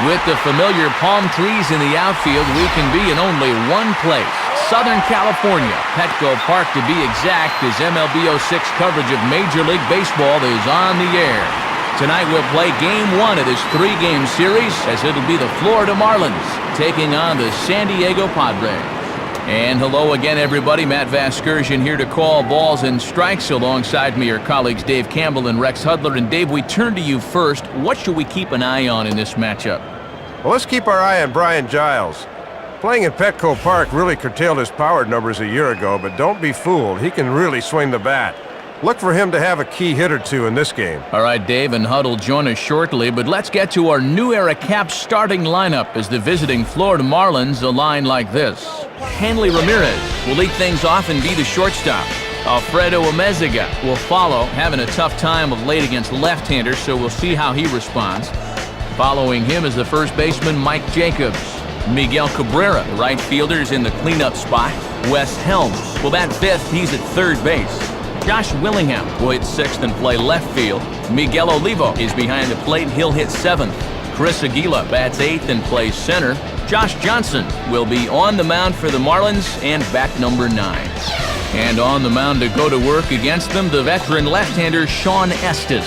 With the familiar palm trees in the outfield, we can be in only one place. Southern California, Petco Park to be exact, as MLB 06 coverage of Major League Baseball is on the air. Tonight we'll play Game 1 of this 3-game series, as it'll be the Florida Marlins taking on the San Diego Padres. And hello again, everybody. Matt Vasgersian here to call balls and strikes. Alongside me are colleagues Dave Campbell and Rex Hudler. And Dave, we turn to you first. What should we keep an eye on in this matchup? Well, let's keep our eye on Brian Giles. Playing in Petco Park really curtailed his power numbers a year ago, but don't be fooled. He can really swing the bat. Look for him to have a key hit or two in this game. All right, Dave and Hud will join us shortly, but let's get to our new era Caps starting lineup as the visiting Florida Marlins align like this. Hanley Ramirez will lead things off and be the shortstop. Alfredo Amezaga will follow, having a tough time of late against left-handers, so we'll see how he responds. Following him is the first baseman Mike Jacobs. Miguel Cabrera, the right fielder, is in the cleanup spot. Wes Helms will bat fifth. He's at third base. Josh Willingham will hit sixth and play left field. Miguel Olivo is behind the plate. He'll hit seventh. Chris Aguila bats eighth and plays center. Josh Johnson will be on the mound for the Marlins and bat number 9. And on the mound to go to work against them, the veteran left-hander Sean Estes.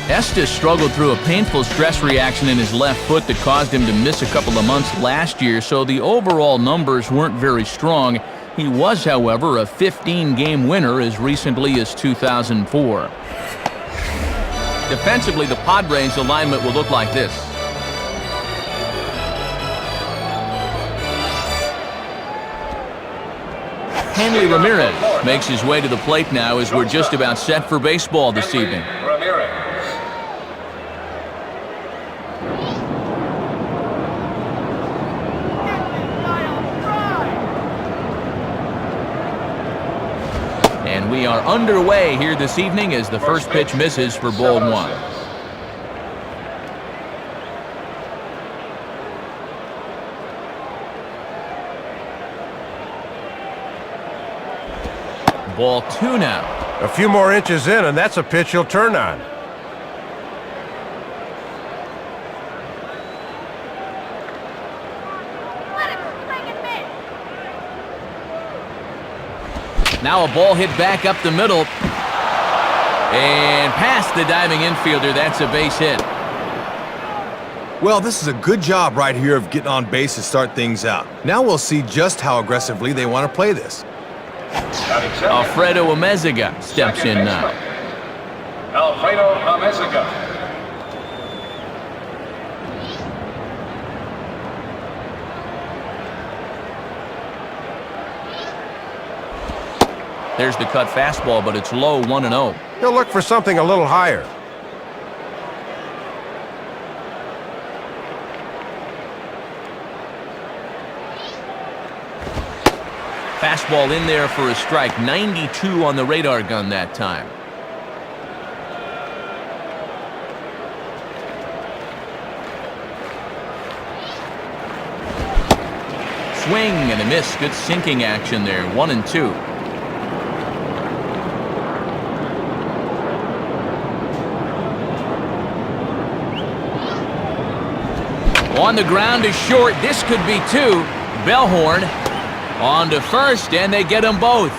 Estes struggled through a painful stress reaction in his left foot that caused him to miss a couple of months last year, so the overall numbers weren't very strong. He was, however, a 15-game winner as recently as 2004. Defensively, the Padres' alignment will look like this. Hanley Ramirez makes his way to the plate now as we're just about set for baseball this evening. And we are underway here this evening as the first pitch misses for ball 1. Ball 2 now. A few more inches in, and that's a pitch he'll turn on. Now a ball hit back up the middle. And past the diving infielder. That's a base hit. Well, this is a good job right here of getting on base to start things out. Now we'll see just how aggressively they want to play this. Alfredo Amezaga steps in now. Alfredo Amezaga. There's the cut fastball, but it's low, 1-0. He'll look for something a little higher. Fastball in there for a strike. 92 on the radar gun that time. Swing and a miss. Good sinking action there. 1-2. On the ground to short. This could be 2. Bellhorn on to first, and they get them both.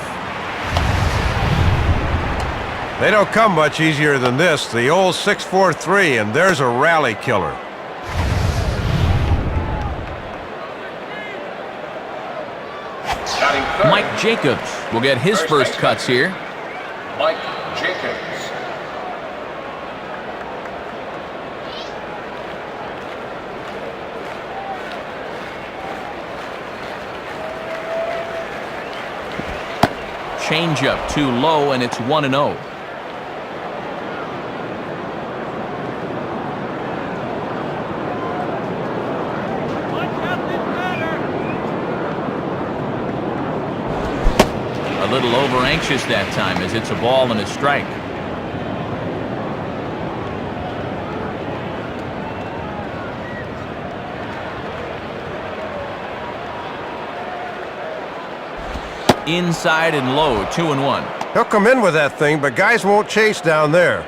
They don't come much easier than this. The old 6-4-3, and there's a rally killer. Mike Jacobs will get his first cuts here. Mike Jacobs. Changeup too low, and it's 1-0. A little over anxious that time as it's a ball and a strike. Inside and low, 2-1. He'll come in with that thing, but guys won't chase down there.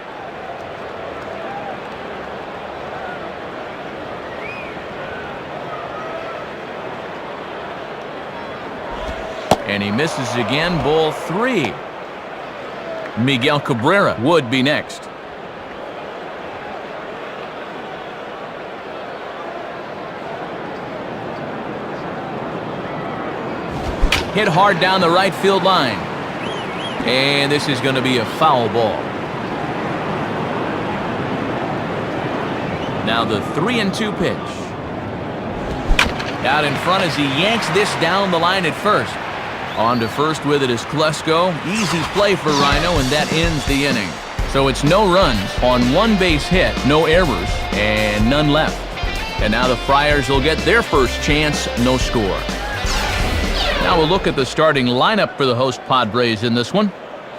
And he misses again, ball 3. Miguel Cabrera would be next. Hit hard down the right field line. And this is going to be a foul ball. Now the 3-2 pitch. Out in front as he yanks this down the line at first. On to first with it is Klesko. Easy play for Rhino, and that ends the inning. So it's no runs on one base hit, no errors, and none left. And now the Friars will get their first chance, no score. Now we'll look at the starting lineup for the host Padres in this one.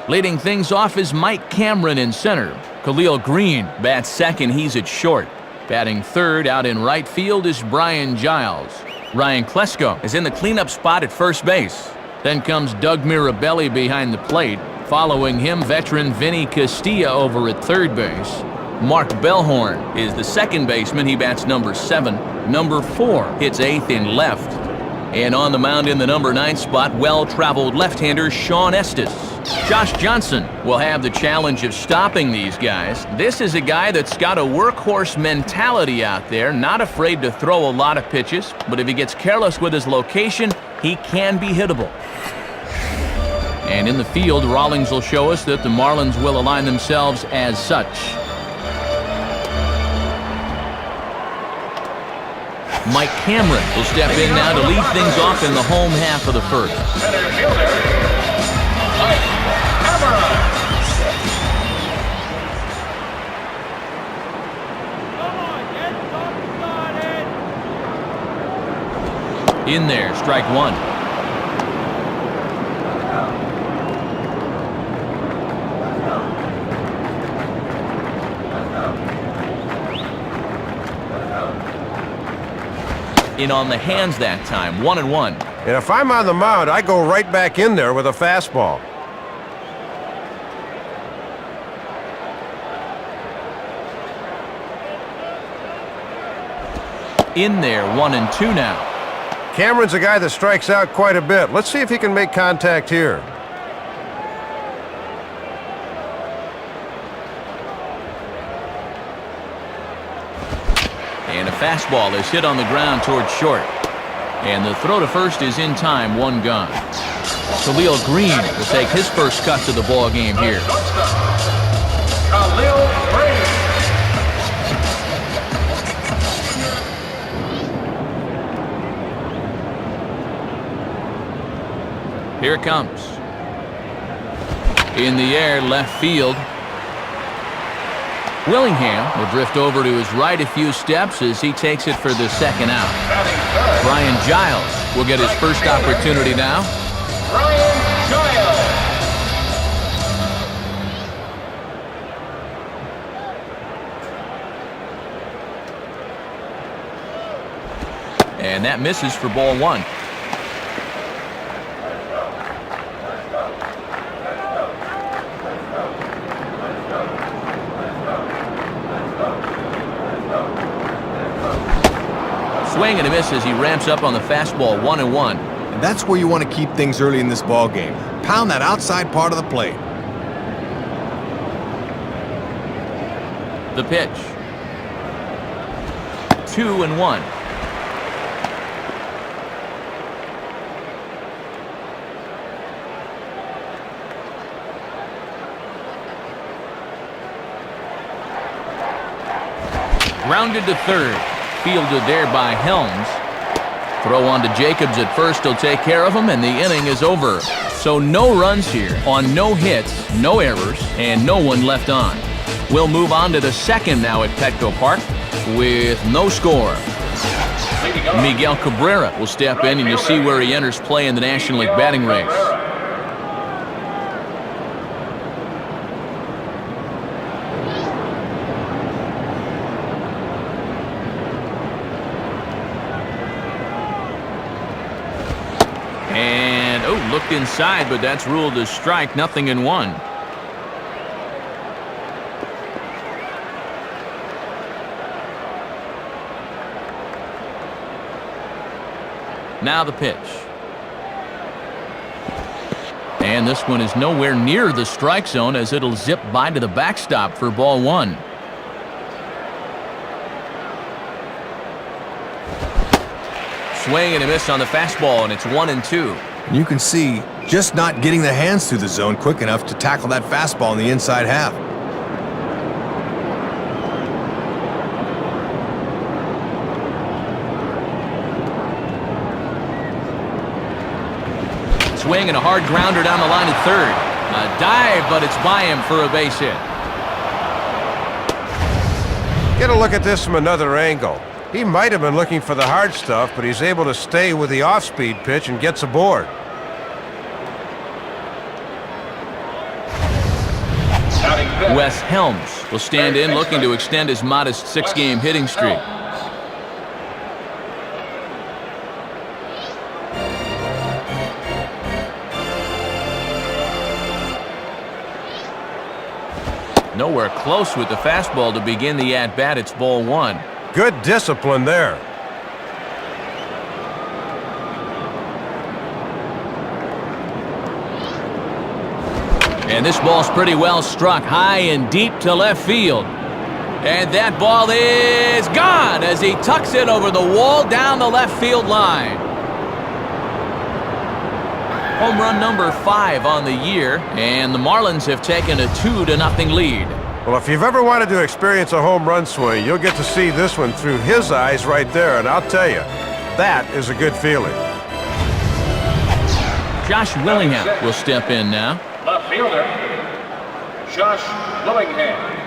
Leading things off is Mike Cameron in center. Khalil Green bats second, he's at short. Batting third out in right field is Brian Giles. Ryan Klesko is in the cleanup spot at first base. Then comes Doug Mirabelli behind the plate. Following him, veteran Vinny Castilla over at third base. Mark Bellhorn is the second baseman. He bats number 7. Number 4 hits 8th in left. And on the mound in the number 9 spot, well-traveled left-hander Sean Estes. Josh Johnson will have the challenge of stopping these guys. This is a guy that's got a workhorse mentality out there, not afraid to throw a lot of pitches, but if he gets careless with his location, he can be hittable. And in the field, Rawlings will show us that the Marlins will align themselves as such. Mike Cameron will step in now to lead things off in the home half of the first. Center fielder, Mike Cameron. In there, strike 1. In on the hands that time, 1-1. And if I'm on the mound, I go right back in there with a fastball. In there, 1-2 now. Cameron's a guy that strikes out quite a bit. Let's see if he can make contact here. And a fastball is hit on the ground towards short. And the throw to first is in time, 1 gone. Khalil Green will take his first cut to the ball game here. Khalil Green. Here it comes. In the air, left field. Willingham will drift over to his right a few steps as he takes it for the second out. Brian Giles will get his first opportunity now. Brian Giles. And that misses for ball 1. Swing and a miss as he ramps up on the fastball, 1-1. And that's where you want to keep things early in this ball game. Pound that outside part of the plate. The pitch. 2-1. Grounded to third. Fielded there by Helms. Throw on to Jacobs at first. He'll take care of him, and the inning is over. So no runs here on no hits, no errors, and no one left on. We'll move on to the second now at Petco Park with no score. Miguel Cabrera will step in, and you see where he enters play in the National League batting race. And, looked inside, but that's ruled a strike, 0-1. Now the pitch. And this one is nowhere near the strike zone as it'll zip by to the backstop for ball one. Swing and a miss on the fastball, and it's 1-2. And you can see just not getting the hands through the zone quick enough to tackle that fastball in the inside half. Swing and a hard grounder down the line at third. A dive, but it's by him for a base hit. Get a look at this from another angle. He might have been looking for the hard stuff, but he's able to stay with the off-speed pitch and gets aboard. Wes Helms will stand in, looking to extend his modest 6-game hitting streak. Nowhere close with the fastball to begin the at-bat. It's ball one. Good discipline there. And this ball's pretty well struck high and deep to left field. And that ball is gone as he tucks it over the wall down the left field line. Home run number 5 on the year, and the Marlins have taken a 2-0 lead. Well, if you've ever wanted to experience a home run swing, you'll get to see this one through his eyes right there, and I'll tell you, that is a good feeling. Josh Willingham will step in now. Left fielder, Josh Willingham.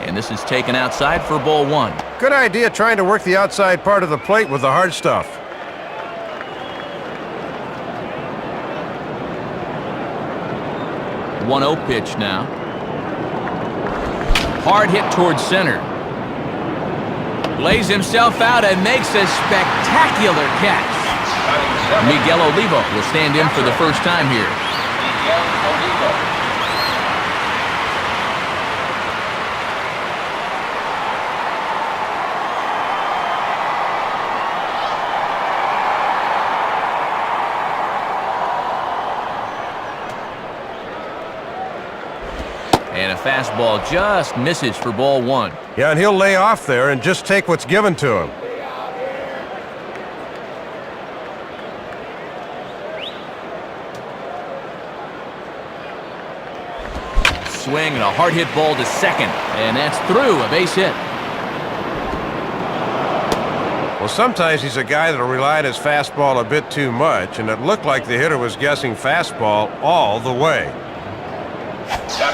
And this is taken outside for ball one. Good idea trying to work the outside part of the plate with the hard stuff. The 1-0 pitch now. Hard hit towards center. Lays himself out and makes a spectacular catch. Miguel Olivo will stand in for the first time here. Miguel Olivo. And a fastball just misses for ball one. Yeah, and he'll lay off there and just take what's given to him. Swing and a hard hit ball to second. And that's through, a base hit. Well, sometimes he's a guy that'll rely on his fastball a bit too much, and it looked like the hitter was guessing fastball all the way.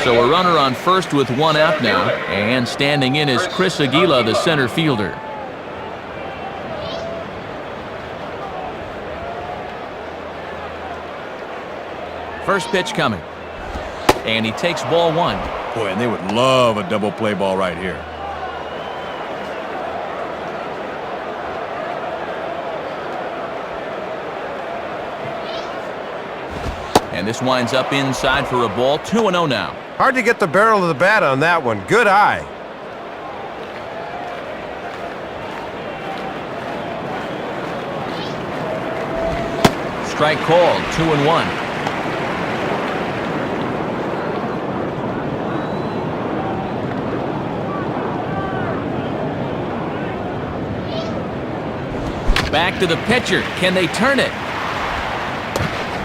So a runner on first with 1 out now, and standing in is Chris Aguila, the center fielder. First pitch coming, and he takes ball one. Boy, and they would love a double play ball right here. And this winds up inside for a ball. 2-0 now. Hard to get the barrel of the bat on that one. Good eye. Strike called. 2-1. Back to the pitcher. Can they turn it?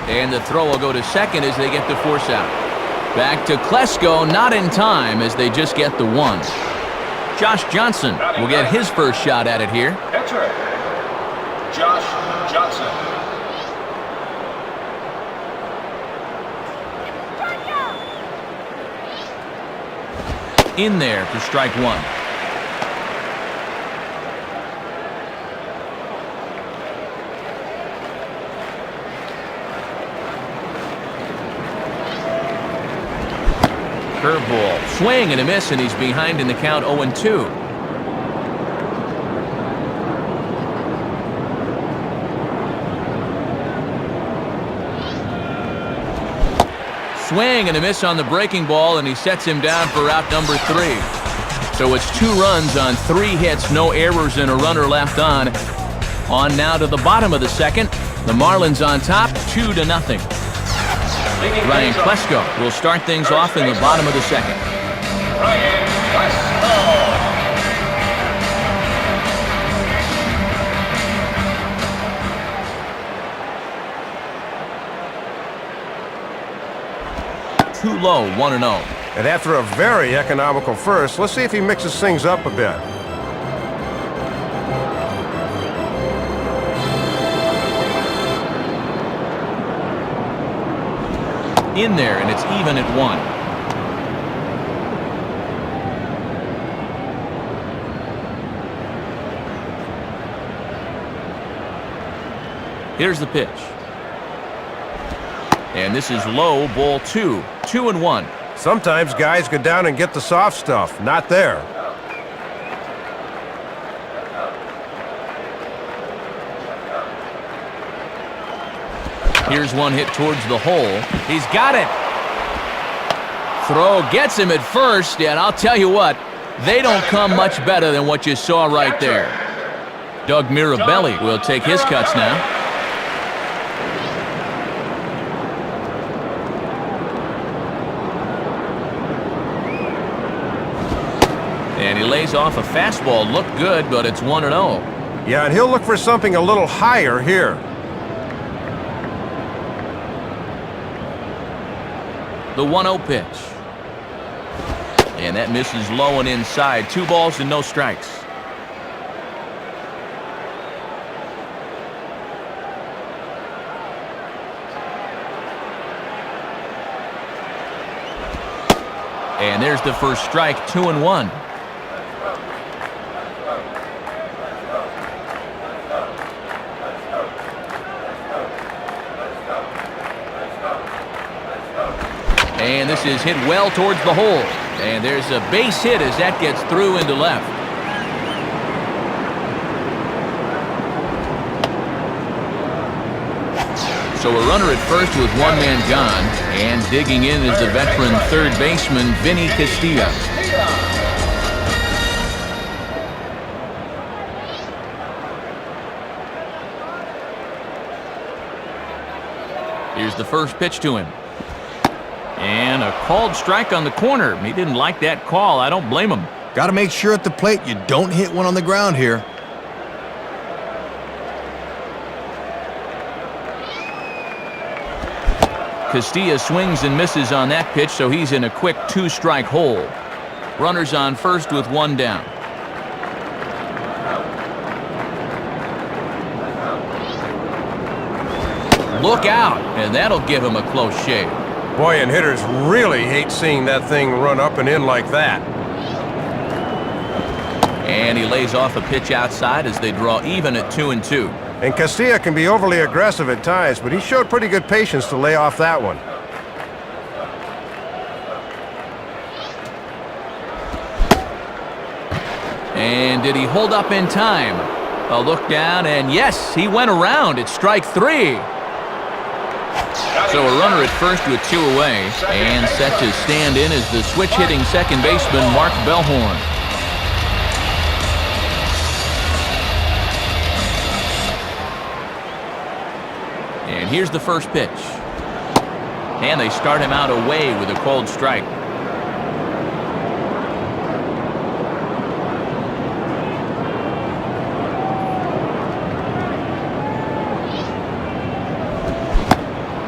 And the throw will go to second as they get the force out. Back to Klesko, not in time as they just get the 1. Josh Johnson will get his first shot at it here. Pitcher, Josh Johnson. In there for strike 1. Curveball, swing and a miss, and he's behind in the count 0-2. Swing and a miss on the breaking ball, and he sets him down for out number 3. So it's 2 runs on 3 hits, no errors, and a runner left on. On now to the bottom of the second. The Marlins on top, 2-0. Ryan Klesko will start things off in the bottom of the second. Ryan Klesko. 2 low, 1-0. And after a very economical first, let's see if he mixes things up a bit. In there, and it's even at 1. Here's the pitch. And this is low, ball 2. 2-1. Sometimes guys go down and get the soft stuff. Not there. Here's one hit towards the hole. He's got it. Throw gets him at first, and I'll tell you what, they don't come much better than what you saw right there. Doug Mirabelli will take his cuts now. And he lays off a fastball. Looked good, but it's 1-0. Yeah, and he'll look for something a little higher here. The 1-0 pitch. And that misses low and inside. 2 balls and no strikes. And there's the first strike, 2-1. And this is hit well towards the hole. And there's a base hit as that gets through into left. So a runner at first with 1 man gone. And digging in is the veteran third baseman, Vinny Castilla. Here's the first pitch to him. And a called strike on the corner. He didn't like that call. I don't blame him. Got to make sure at the plate you don't hit one on the ground here. Castilla swings and misses on that pitch, so he's in a quick 2-strike hole. Runners on first with 1 down. Look out, and that'll give him a close shave. Boy, and hitters really hate seeing that thing run up and in like that. And he lays off a pitch outside as they draw even at 2-2. And Castilla can be overly aggressive at times, but he showed pretty good patience to lay off that one. And did he hold up in time? A look down, and yes, he went around. It's strike 3. So a runner at first with 2 away, and set to stand in is the switch-hitting second baseman, Mark Bellhorn. And here's the first pitch. And they start him out away with a cold strike.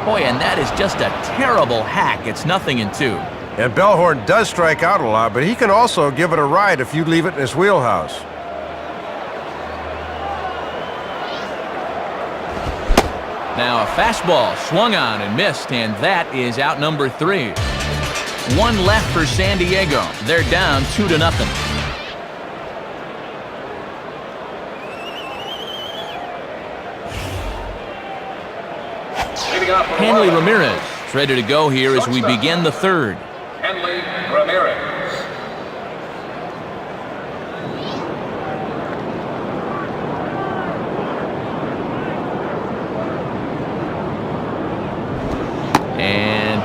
Boy, and that is just a terrible hack. It's 0-2. And Bellhorn does strike out a lot, but he can also give it a ride if you leave it in his wheelhouse. Now a fastball swung on and missed, and that is out number 3. 1 left for San Diego. They're down 2-0. Hanley Ramirez is ready to go here as we begin the third. Hanley Ramirez. And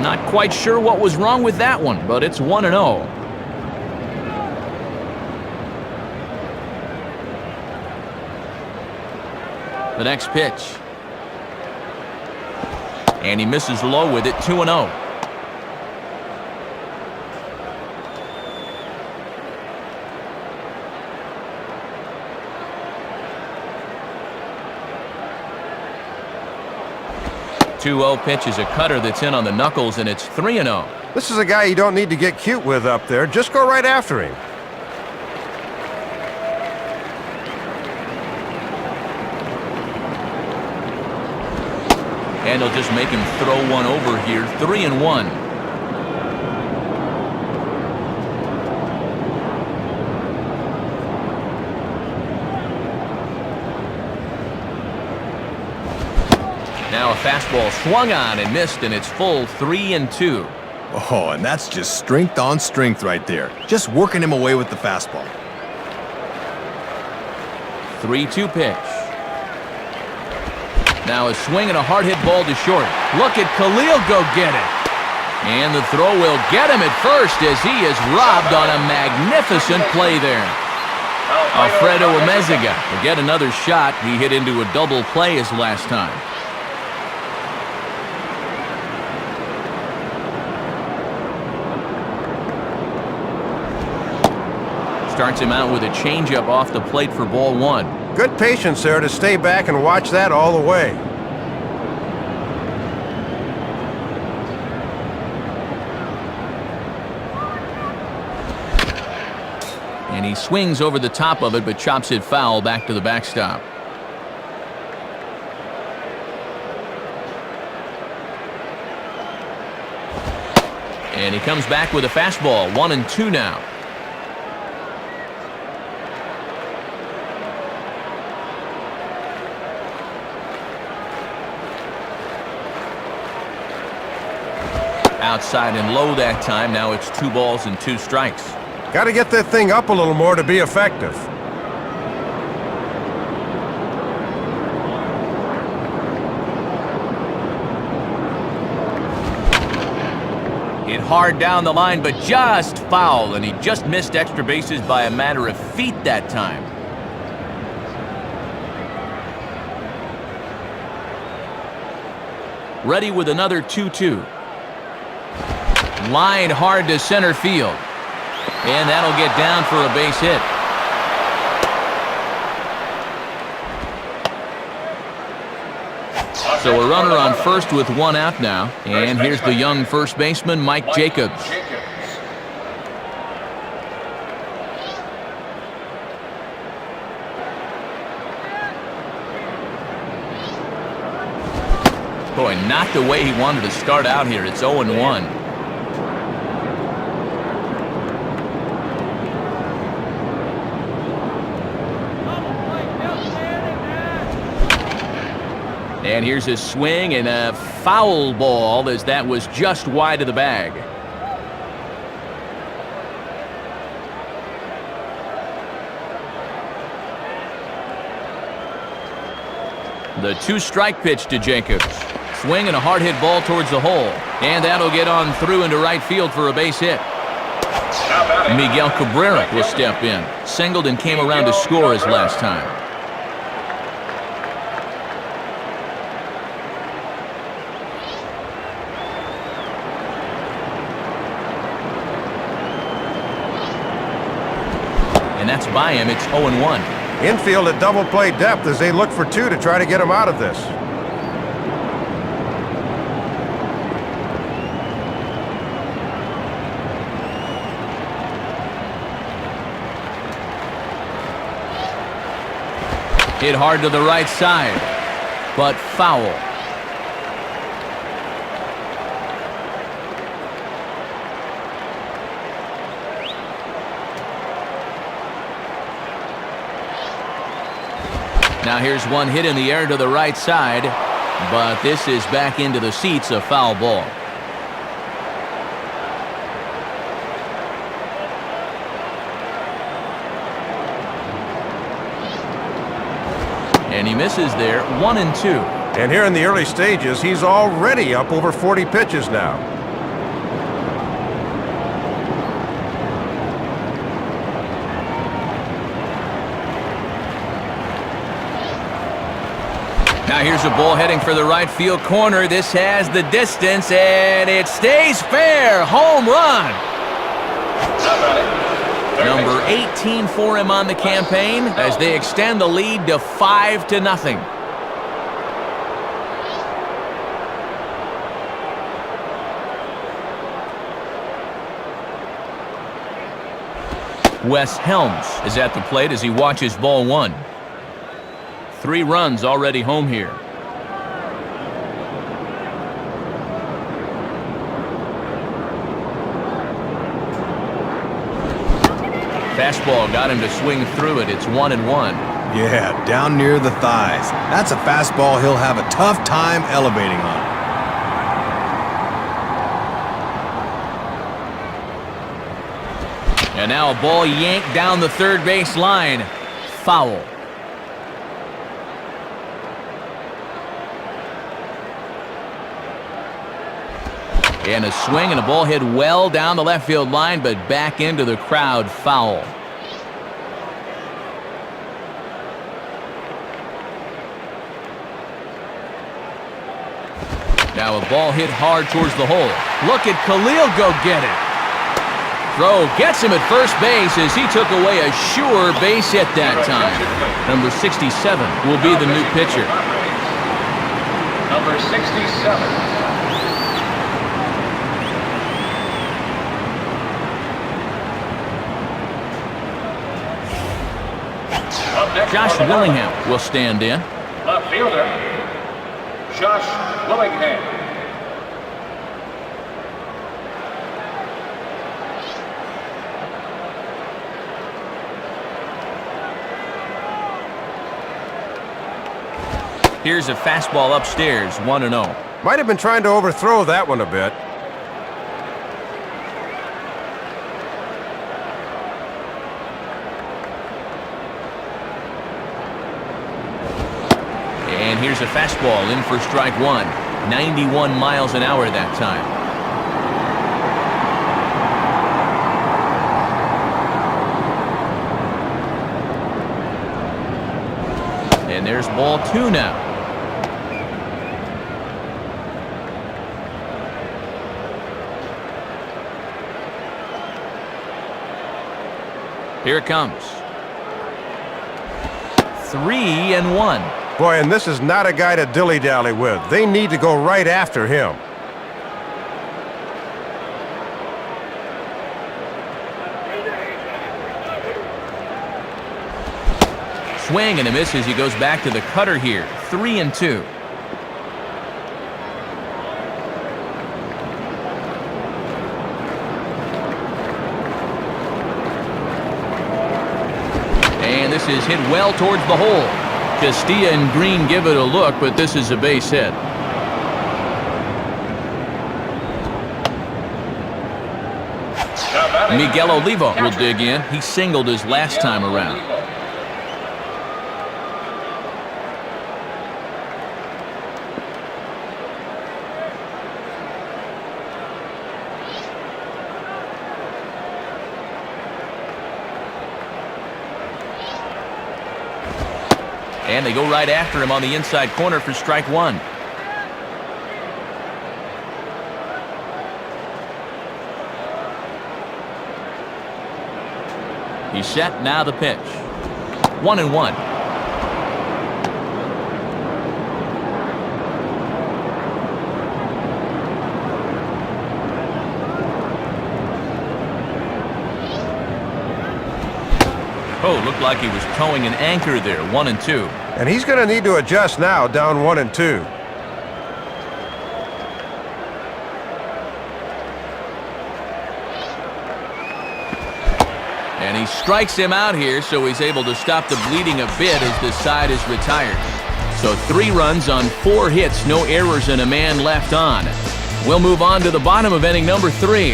Not quite sure what was wrong with that one, but it's 1-0. The next pitch. And he misses low with it, 2-0. The 2-0 pitch is a cutter that's in on the knuckles, and it's 3-0. This is a guy you don't need to get cute with up there. Just go right after him. And he'll just make him throw one over here, 3-1. Now a fastball swung on and missed, and it's full 3-2. Oh, and that's just strength on strength right there. Just working him away with the fastball. 3-2 pitch. Now a swing and a hard hit ball to short. Look at Khalil go get it. And the throw will get him at first as he is robbed on a magnificent play there. Alfredo Amezaga will get another shot. He hit into a double play his last time. Starts him out with a changeup off the plate for ball one. Good patience there to stay back and watch that all the way. And he swings over the top of it, but chops it foul back to the backstop. And he comes back with a fastball, 1-2 now. Outside and low that time. Now it's 2 balls and 2 strikes. Got to get that thing up a little more to be effective. Hit hard down the line, but just foul, and he just missed extra bases by a matter of feet that time. Ready with another 2-2. Line hard to center field. And that'll get down for a base hit. So a runner on first with 1 out now. And here's the young first baseman, Mike Jacobs. Boy, not the way he wanted to start out here. It's 0-1. And here's a swing and a foul ball as that was just wide of the bag. The 2-strike pitch to Jacobs. Swing and a hard hit ball towards the hole. And that'll get on through into right field for a base hit. Miguel Cabrera will step in. Singled and came around to score his last time. And that's by him. It's 0-1. Infield at double play depth as they look for 2 to try to get him out of this. Hit hard to the right side, but foul. Now here's one hit in the air to the right side, but this is back into the seats, a foul ball. And he misses there, 1-2. And here in the early stages, he's already up over 40 pitches now. Now here's a ball heading for the right field corner. This has the distance, and it stays fair. Home run. Number 18 for him on the campaign as they extend the lead to 5-0. Wes Helms is at the plate as he watches ball 1. 3 runs already home here. Fastball got him to swing through it. It's 1-1. Yeah, down near the thighs. That's a fastball he'll have a tough time elevating on. And now a ball yanked down the third base line. Foul. And a swing and a ball hit well down the left field line, but back into the crowd. Foul. Now a ball hit hard towards the hole. Look at Khalil go get it. Throw gets him at first base as he took away a sure base hit that time. Number 67 will be the new pitcher. Number 67. Josh Willingham will stand in. Left fielder, Josh Willingham. Here's a fastball upstairs, 1-0. Might have been trying to overthrow that one a bit. And here's a fastball in for strike 1. 91 miles an hour that time. And there's ball 2 now. Here it comes. 3-1. Boy, and this is not a guy to dilly-dally with. They need to go right after him. Swing and a miss as he goes back to the cutter here. 3-2. And this is hit well towards the hole. Castilla and Green give it a look, but this is a base hit. Miguel Oliva will dig in. He singled his last time around. And they go right after him on the inside corner for strike 1. He's set, now the pitch. 1-1. Oh, looked like he was towing an anchor there. 1-2. And he's going to need to adjust now, down 1-2. And he strikes him out here, so he's able to stop the bleeding a bit as the side is retired. So 3 runs on 4 hits, no errors, and a man left on. We'll move on to the bottom of inning number 3.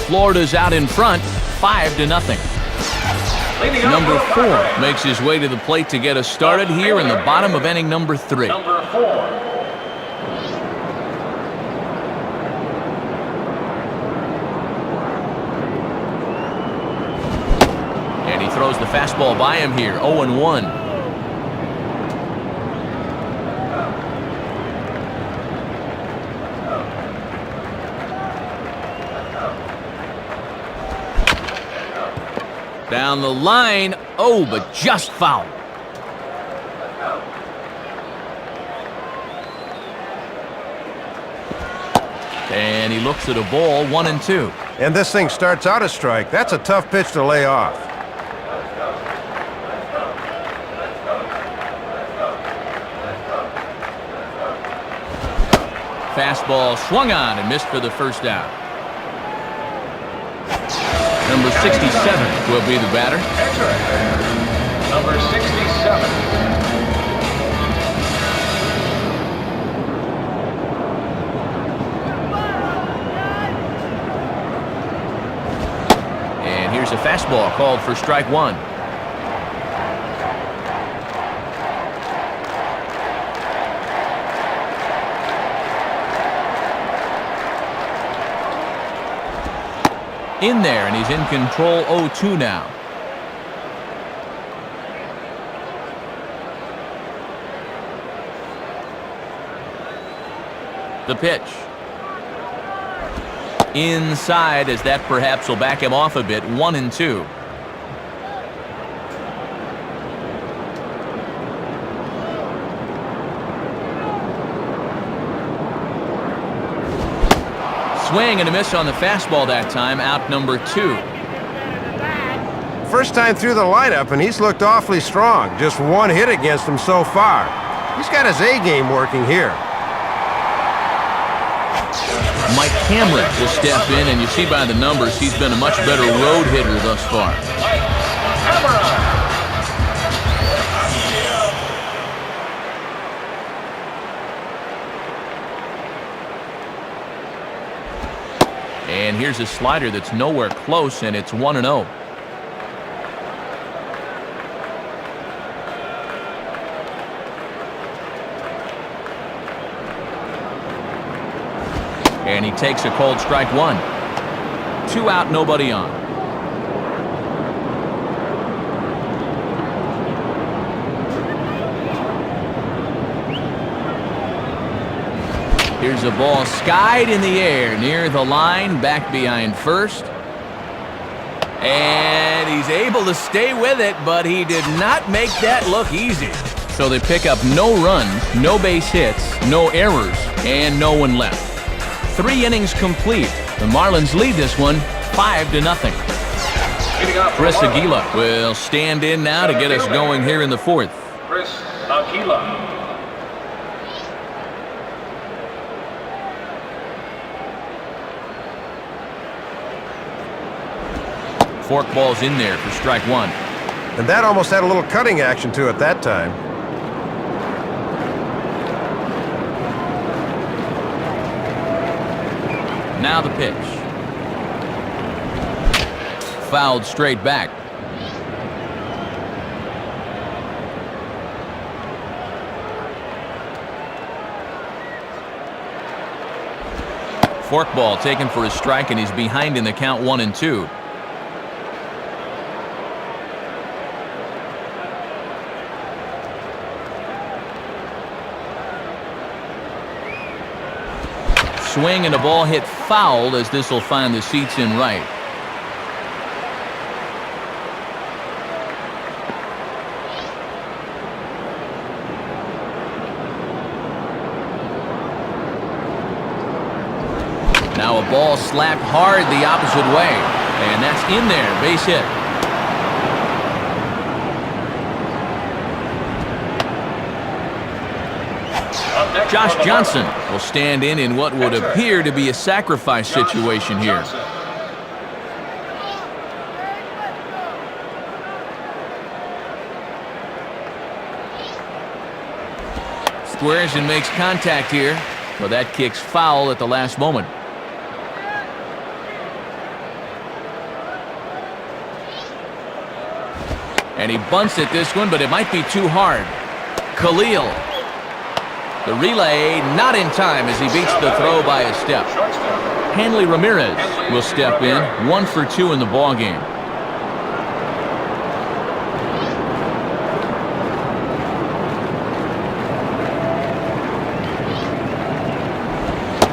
Florida's out in front, 5-0. Number 4 makes his way to the plate to get us started here in the bottom of inning number 3. Number 4. And he throws the fastball by him here, 0-1. Down the line. Oh, but just foul. And he looks at a ball, 1-2. And this thing starts out a strike. That's a tough pitch to lay off. Fastball swung on and missed for the first out. Number 67 will be the batter. Enter. Number 67. Here's a fastball called for strike one. In there, and he's in control 0-2 now. The pitch. Inside, as that perhaps will back him off a bit, 1-2. Swing and a miss on the fastball that time, out number 2. First time through the lineup, and he's looked awfully strong. Just one hit against him so far. He's got his A game working here. Mike Cameron will step in, and you see by the numbers he's been a much better road hitter thus far. Mike Cameron. And here's a slider that's nowhere close, and it's 1-0. And he takes a cold strike one. 2 out, nobody on. Here's a ball skied in the air near the line, back behind first. And he's able to stay with it, but he did not make that look easy. So they pick up no runs, no base hits, no errors, and no one left. 3 innings complete. The Marlins lead this one 5-0. Chris Aguila will stand in now to get us going here in the 4th. Chris Aguila. Forkball's in there for strike one. And that almost had a little cutting action to it that time. Now the pitch. Fouled straight back. Forkball taken for a strike, and he's behind in the count 1-2. Swing and a ball hit foul, as this will find the seats in right. Now a ball slapped hard the opposite way, and that's in there, base hit. Josh Johnson will stand in what would appear to be a sacrifice situation here. Squares and makes contact here, but that kicks foul at the last moment. And he bunts at this one, but it might be too hard. Khalil. The relay not in time as he beats the throw by a step. Hanley Ramirez will step in, 1 for 2 in the ballgame.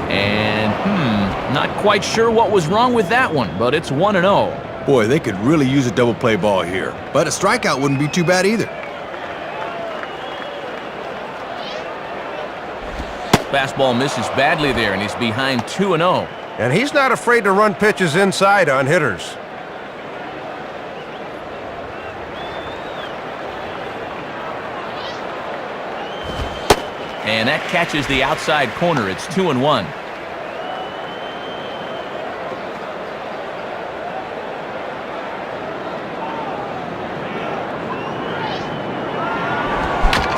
And not quite sure what was wrong with that one, but it's 1-0. Boy, they could really use a double play ball here. But a strikeout wouldn't be too bad either. Fastball misses badly there, and he's behind 2-0. And he's not afraid to run pitches inside on hitters. And that catches the outside corner. It's 2-1.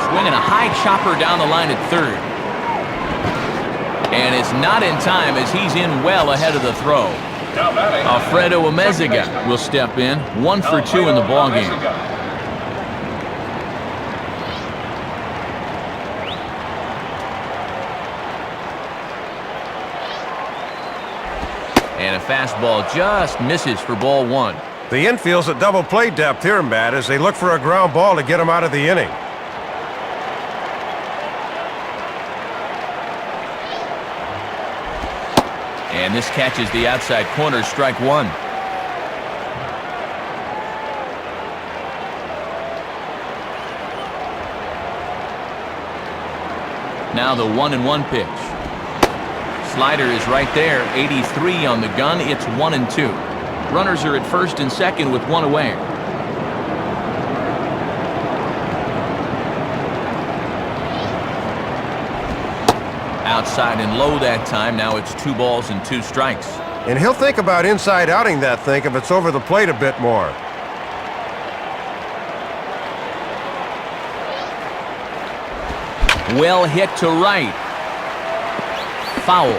Swinging a high chopper down the line at third. And it's not in time as he's in well ahead of the throw. Alfredo Amezaga will step in, 1 for 2 in the ballgame. And a fastball just misses for ball 1. The infield's at double play depth here, Matt, as they look for a ground ball to get him out of the inning. And this catches the outside corner, strike 1. Now the 1-1 pitch. Slider is right there, 83 on the gun. It's 1-2. Runners are at first and second with 1 away. Outside and low that time. Now it's 2 balls and 2 strikes. And he'll think about inside outing that thing if it's over the plate a bit more. Well hit to right. Foul.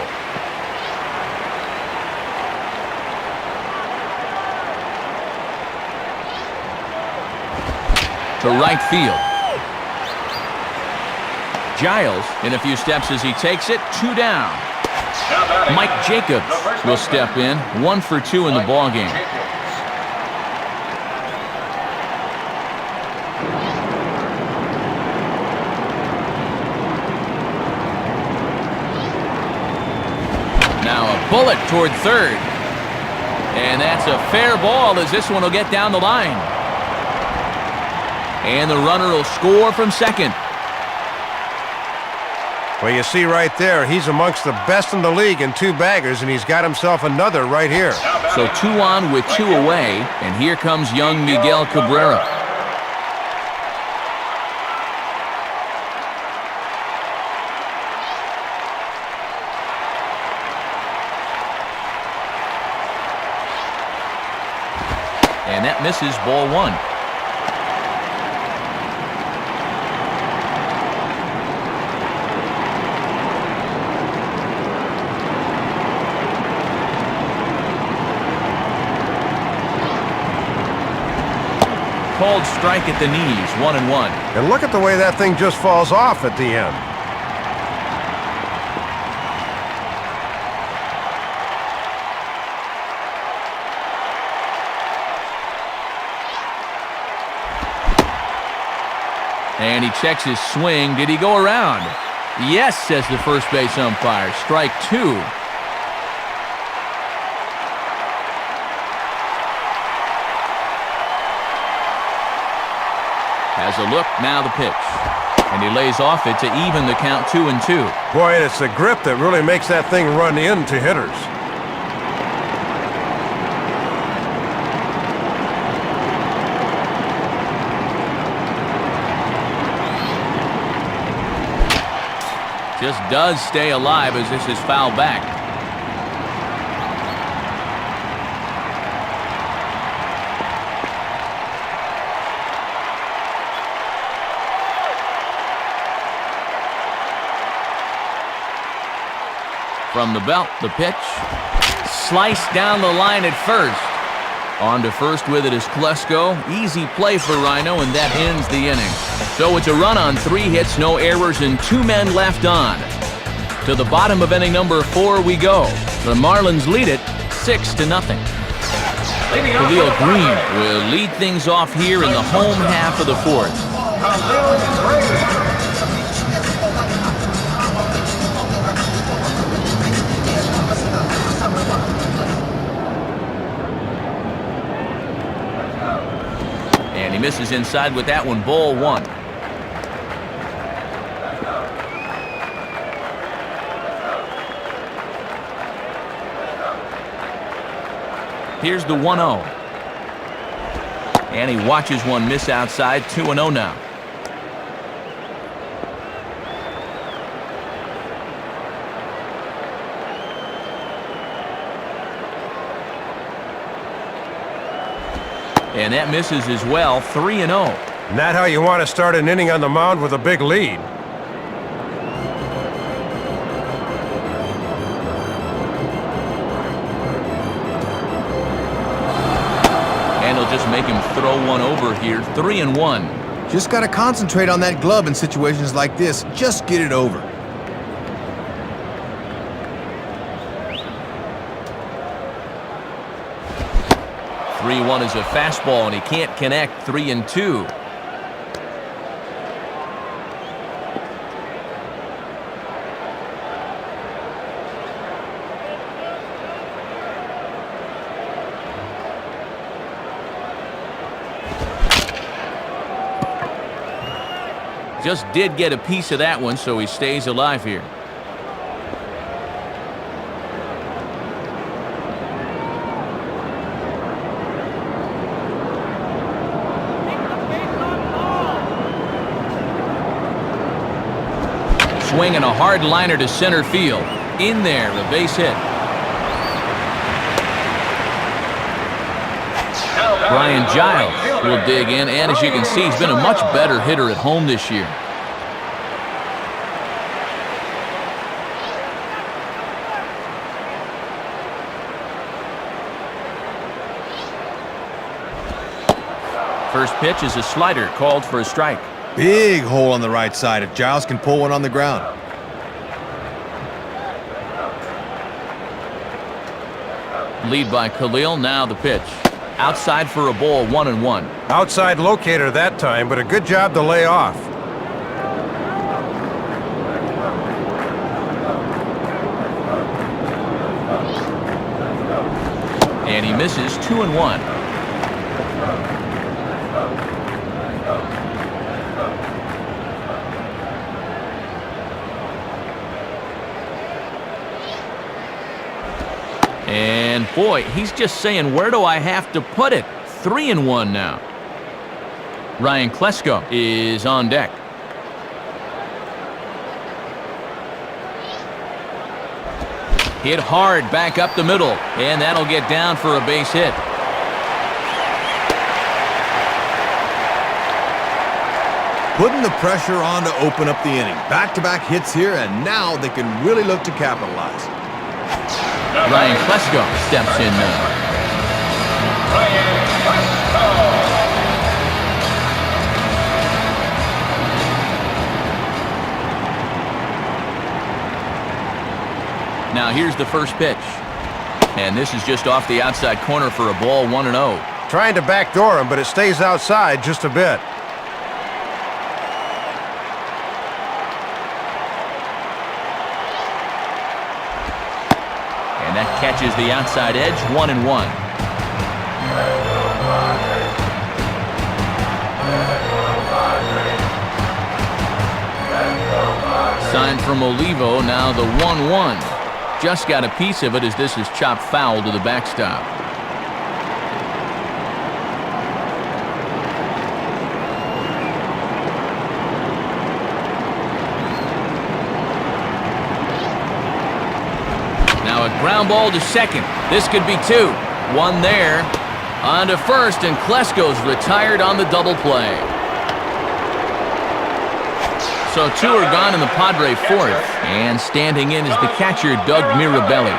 To right field. Giles in a few steps as he takes it. 2 down. Mike Jacobs will step in. 1 for 2 in the ballgame. Now a bullet toward third. And that's a fair ball as this one will get down the line. And the runner will score from second. Well, you see right there, he's amongst the best in the league in 2 baggers, and he's got himself another right here. So 2 on with 2 away, and here comes young Miguel Cabrera. And that misses, ball 1. Called strike at the knees, 1-1. And look at the way that thing just falls off at the end. And he checks his swing. Did he go around? Yes, says the first base umpire. Strike 2. Has a look, now the pitch. And he lays off it to even the count 2-2. Boy, it's the grip that really makes that thing run into hitters. Just does stay alive as this is fouled back. From the belt, the pitch. Sliced down the line at first. On to first with it is Klesko. Easy play for Rhino, and that ends the inning. So it's a run on 3 hits, no errors, and 2 men left on. To the bottom of inning number 4 we go. The Marlins lead it 6-0. Khalil Green will lead things off here in the home half of the 4th. misses inside with that one, ball 1. Here's the 1-0. And he watches one miss outside, 2-0 now. And that misses as well, 3-0. Isn't that how you want to start an inning on the mound with a big lead? And he'll just make him throw one over here, 3-1. Just got to concentrate on that glove in situations like this. Just get it over. One is a fastball, and he can't connect. 3-2. Just did get a piece of that one, so he stays alive here. Swinging a hard liner to center field. In there, the base hit. Brian Giles will dig in, and as you can see, he's been a much better hitter at home this year. First pitch is a slider, called for a strike. Big hole on the right side if Giles can pull one on the ground. Lead by Khalil, now the pitch. Outside for a ball, 1-1. Outside locator that time, but a good job to lay off. And he misses, 2-1. And boy, he's just saying, where do I have to put it? 3-1 now. Ryan Klesko is on deck. Hit hard back up the middle, and that'll get down for a base hit. Putting the pressure on to open up the inning. Back-to-back hits here, and now they can really look to capitalize. Ryan Klesko steps in now. Ryan Klesko. Now here's the first pitch. And this is just off the outside corner for a ball, 1-0. Trying to backdoor him, but it stays outside just a bit. And that catches the outside edge, 1-1. Sign from Olivo, now the 1-1. Just got a piece of it as this is chopped foul to the backstop. Now a ground ball to second. This could be two. One there. On to first, and Klesko's retired on the double play. So two are gone in the Padre fourth. And standing in is the catcher, Doug Mirabelli.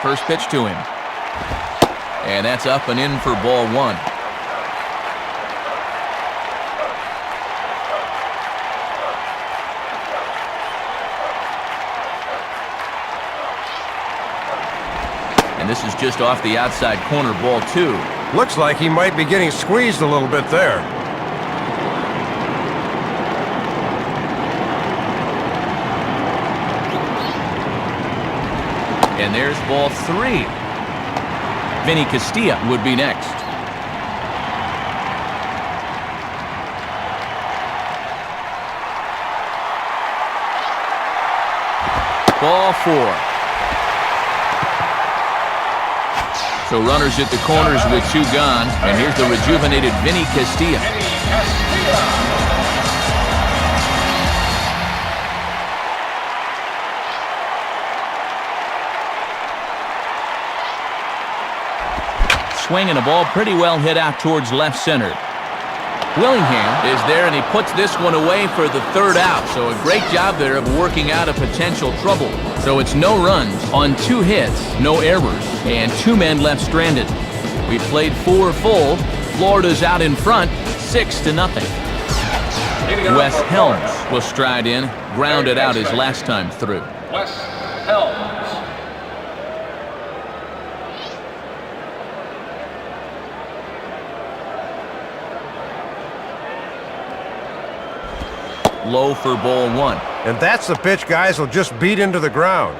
First pitch to him. And that's up and in for ball 1. And this is just off the outside corner, ball 2. Looks like he might be getting squeezed a little bit there. And there's ball 3. Vinny Castilla would be next. Ball 4. So runners at the corners with 2 gone, and here's the rejuvenated Vinny Castilla. Swing and a ball pretty well hit out towards left center. Willingham is there, and he puts this one away for the 3rd out. So a great job there of working out a potential trouble. So it's no runs on 2 hits, no errors, and 2 men left stranded. We played 4 full. Florida's out in front, 6-0. Wes Helms will stride in, grounded out his last time through. Wes Helms. Low for ball 1. And that's the pitch guys will just beat into the ground.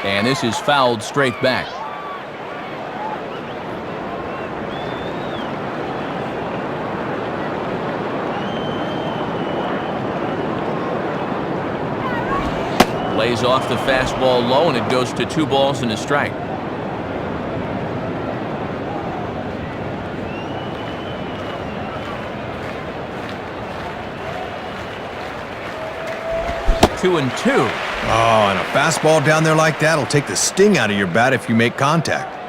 And this is fouled straight back. Lays off the fastball low, and it goes to 2 balls and a strike. Two and 2. Oh, and a fastball down there like that will take the sting out of your bat if you make contact.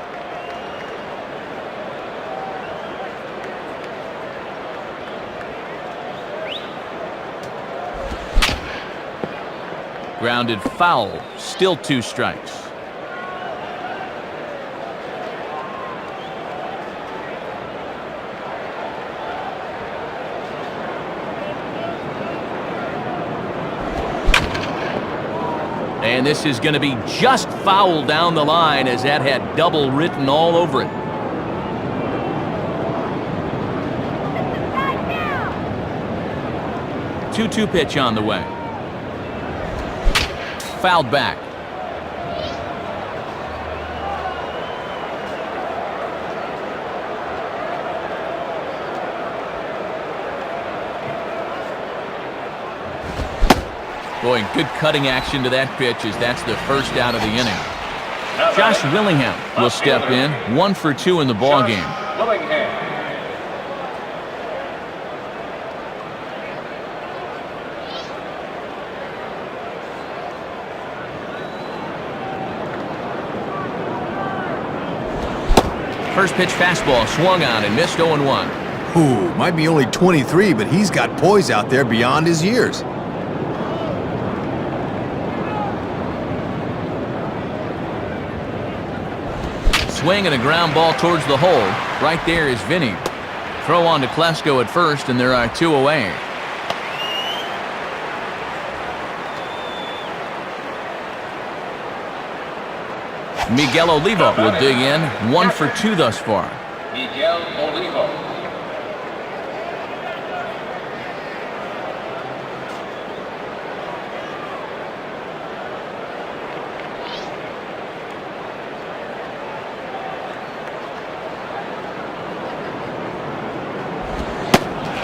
Grounded foul, still 2 strikes. And this is going to be just foul down the line, as that had double written all over it. Two-two pitch on the way. Fouled back. Boy, good cutting action to that pitch, as that's the 1st out of the inning. Josh Willingham will step in, 1 for 2 in the ball game. Willingham. First pitch fastball swung on and missed 0-1. Ooh, might be only 23, but he's got poise out there beyond his years. Swing and a ground ball towards the hole. Right there is Vinny. Throw on to Klesko at first, and there are 2 away. Miguel Olivo will dig in, 1 for 2 thus far. Miguel Olivo.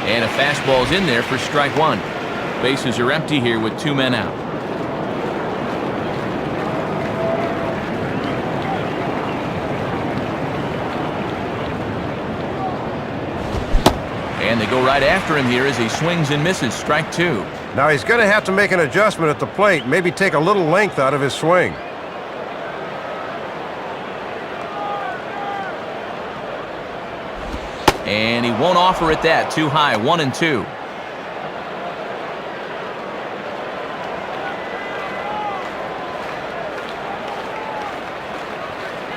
And a fastball's in there for strike 1. Bases are empty here with 2 men out. And they go right after him here as he swings and misses. Strike 2. Now he's going to have to make an adjustment at the plate, maybe take a little length out of his swing. And he won't offer it that. Too high. 1-2.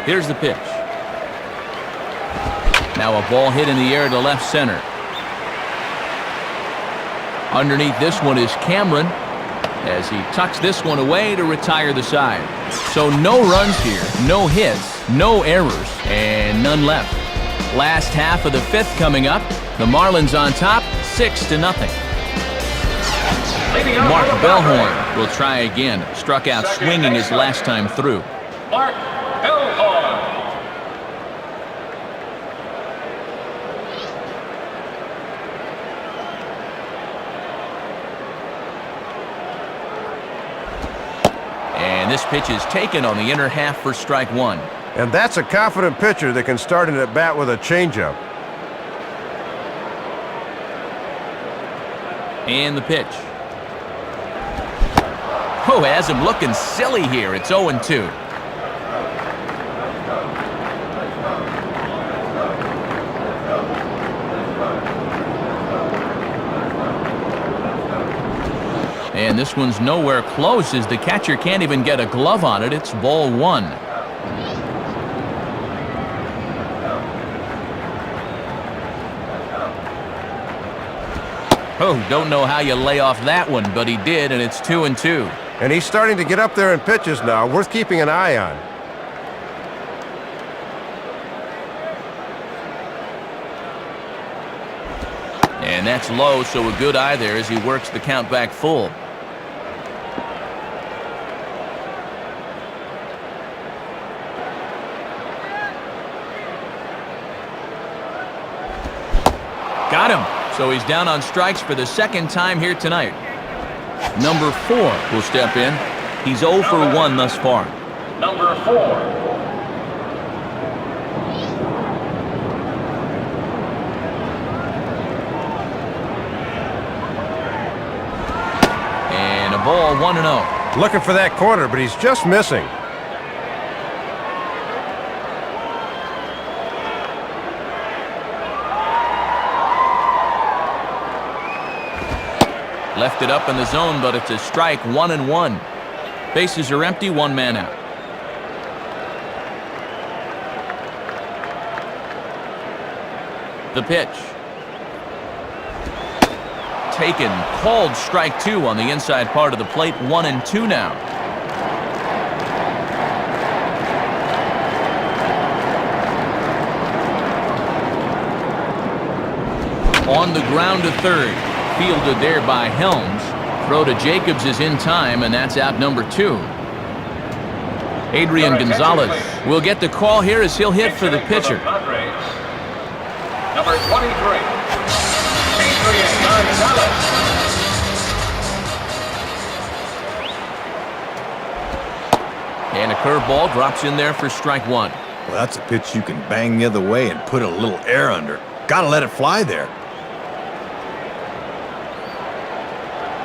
Here's the pitch. Now a ball hit in the air to left center. Underneath this one is Cameron, as he tucks this one away to retire the side. So no runs here, no hits, no errors, and none left. Last half of the fifth coming up. The Marlins on top, 6-0. Mark Bellhorn will try again. Struck out swinging his last time through. Mark Bellhorn. And this pitch is taken on the inner half for strike one. And that's a confident pitcher that can start an at-bat with a changeup. And the pitch. Oh, has him looking silly here. It's 0-2. And this one's nowhere close as the catcher can't even get a glove on it. It's ball one. Oh, don't know how you lay off that one, but he did, and it's 2-2. And he's starting to get up there in pitches now, worth keeping an eye on. And that's low, so a good eye there as he works the count back full. Got him. So he's down on strikes for the second time here tonight. Number 4 will step in. He's 0 for 1 thus far. Number 4. And a ball 1-0. Looking for that corner, but he's just missing. Left it up in the zone, but it's a strike, 1-1. Bases are empty, one man out. The pitch. Taken, called strike 2 on the inside part of the plate, 1-2 now. On the ground to third. Fielded there by Helms. Throw to Jacobs is in time, and that's out number 2. Adrian Gonzalez will get the call here as he'll hit for the pitcher. Number 23, Adrian Gonzalez. And a curveball drops in there for strike 1. Well, that's a pitch you can bang the other way and put a little air under. Gotta let it fly there.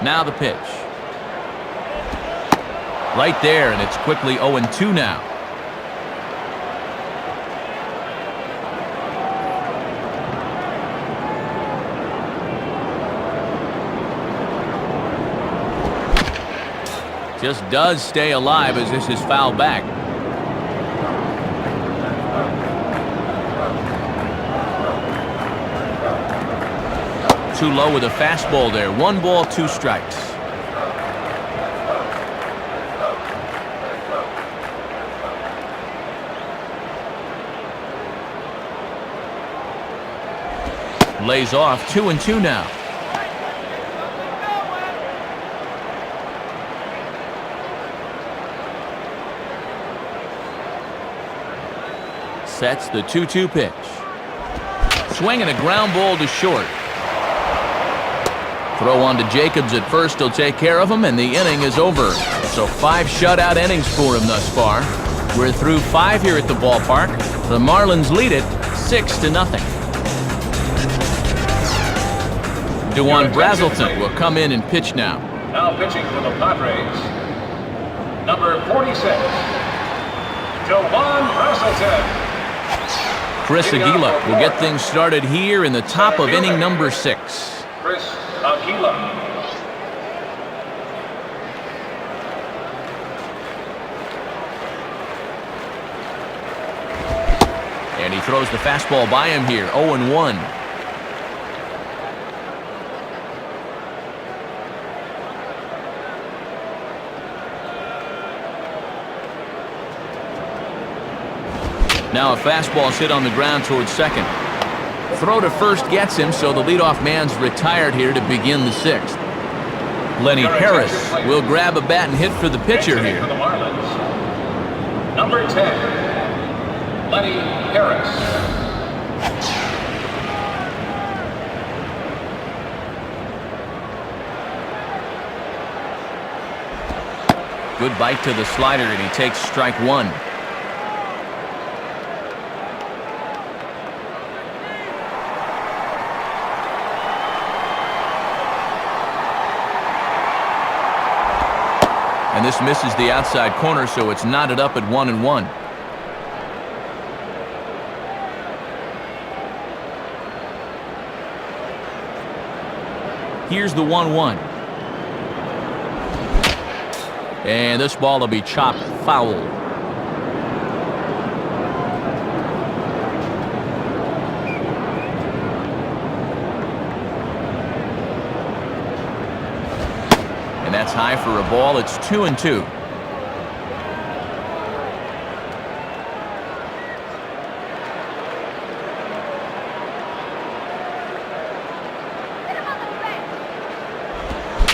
Now the pitch. Right there, and it's quickly 0-2 now. Just does stay alive as this is fouled back. Too low with a fastball there. 1 ball, 2 strikes. Lays off, 2-2 now. Sets the 2-2 pitch. Swinging a ground ball to short. Throw on to Jacobs at first. He'll take care of him, and the inning is over. So 5 shutout innings for him thus far. We're through 5 here at the ballpark. The Marlins lead it 6-0. Duan Brazelton will come in and pitch now. Now pitching for the Padres, number 46, Duan Brazelton. Chris Aguila will get things started here in the top of inning number 6. Chris Aguila. And he throws the fastball by him here, 0-1. Now a fastball's hit on the ground towards second. Throw to first gets him, so the leadoff man's retired here to begin the sixth. Lenny Harris will grab a bat and hit for the pitcher here. For the Marlins, number 10, Lenny Harris. Good bite to the slider, and he takes strike one. And this misses the outside corner, so it's knotted up at 1-1. Here's the 1-1. And this ball will be chopped foul. And that's high for a ball. It's 2-2.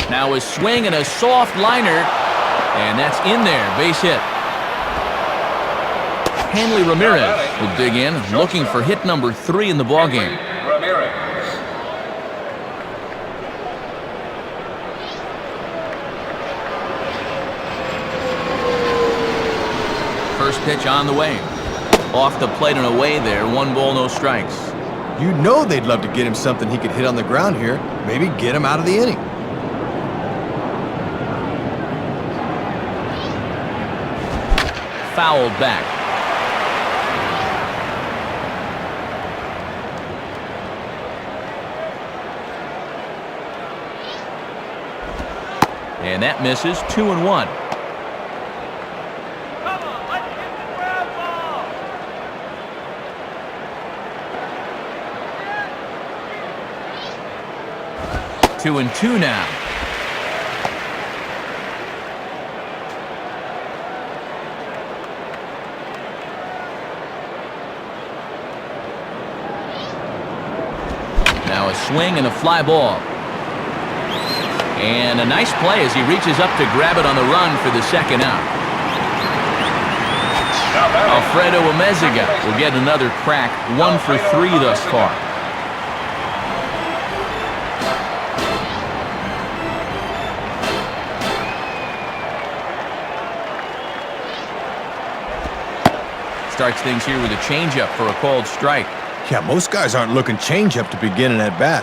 Now a swing and a soft liner, and that's in there. Base hit. Hanley Ramirez will dig in, looking for hit number 3 in the ballgame. First pitch on the way. Off the plate and away there. 1 ball, no strikes. You know they'd love to get him something he could hit on the ground here. Maybe get him out of the inning. Fouled back. And that misses. 2-1. Two and two now. Now a swing and a fly ball. And a nice play as he reaches up to grab it on the run for the second out. Alfredo Amezaga will get another crack. 1 for 3 thus far. Starts things here with a changeup for a called strike. Yeah, most guys aren't looking changeup to begin an at-bat.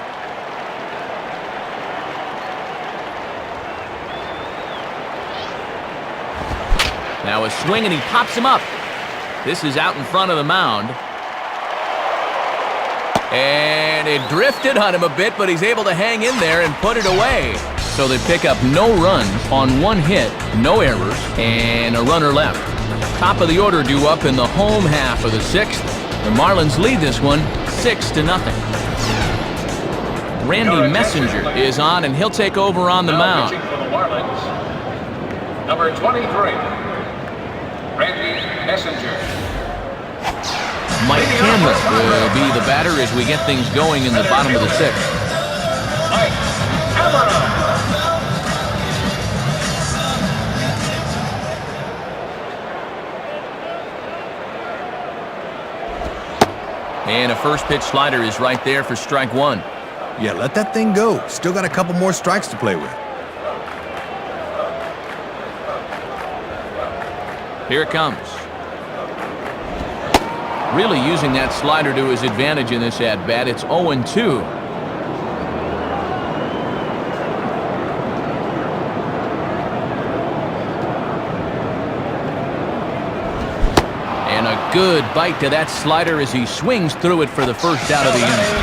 Now a swing and he pops him up. This is out in front of the mound. And it drifted on him a bit, but he's able to hang in there and put it away. So they pick up no runs on 1 hit, no errors, and a runner left. Top of the order due up in the home half of the 6th. The Marlins lead this one 6-0. Randy Messenger is on, and he'll take over on the mound. For the Marlins, number 23, Randy Messenger. Mike Cameron will be the batter as we get things going in the bottom of the 6th. Mike Cameron. And a first pitch slider is right there for strike 1. Yeah, let that thing go. Still got a couple more strikes to play with. Here it comes. Really using that slider to his advantage in this at-bat. It's 0-2. And a good bite to that slider as he swings through it for the first out of the inning.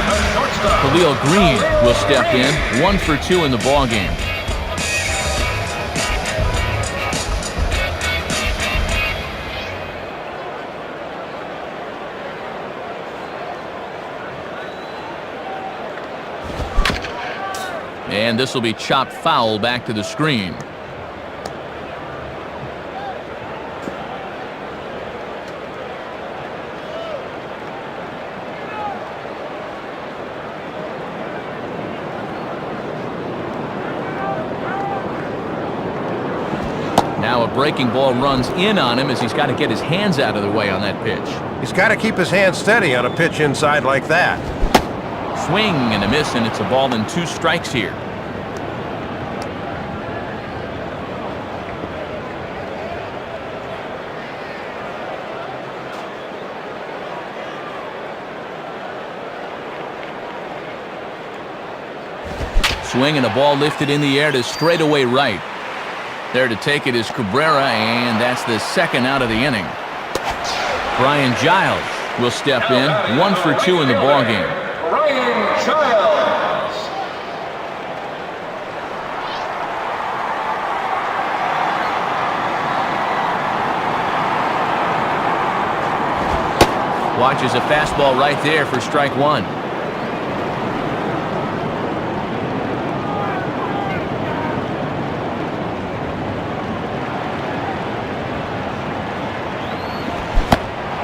Khalil Green will step in. 1 for 2 in the ballgame. And this will be chopped foul back to the screen. breaking ball runs in on him as he's got to get his hands out of the way on that pitch. He's got to keep his hands steady on a pitch inside like that. Swing and a miss, and it's a ball and 2 strikes here. Swing and a ball lifted in the air to straightaway right. There to take it is Cabrera, and that's the second out of the inning. Brian Giles will step in, 1 for 2 in the ballgame. Brian Giles. Watches a fastball right there for strike 1.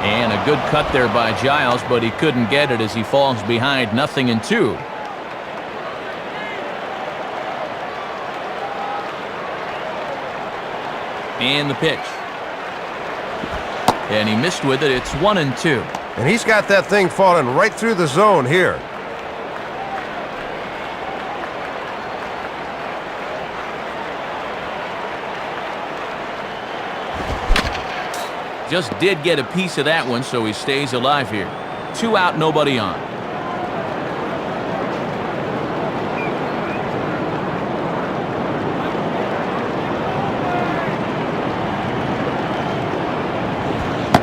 And a good cut there by Giles, but he couldn't get it as he falls behind 0-2. And the pitch. And he missed with it. It's 1-2. And he's got that thing falling right through the zone here. Just did get a piece of that one, so he stays alive here. 2 out, nobody on.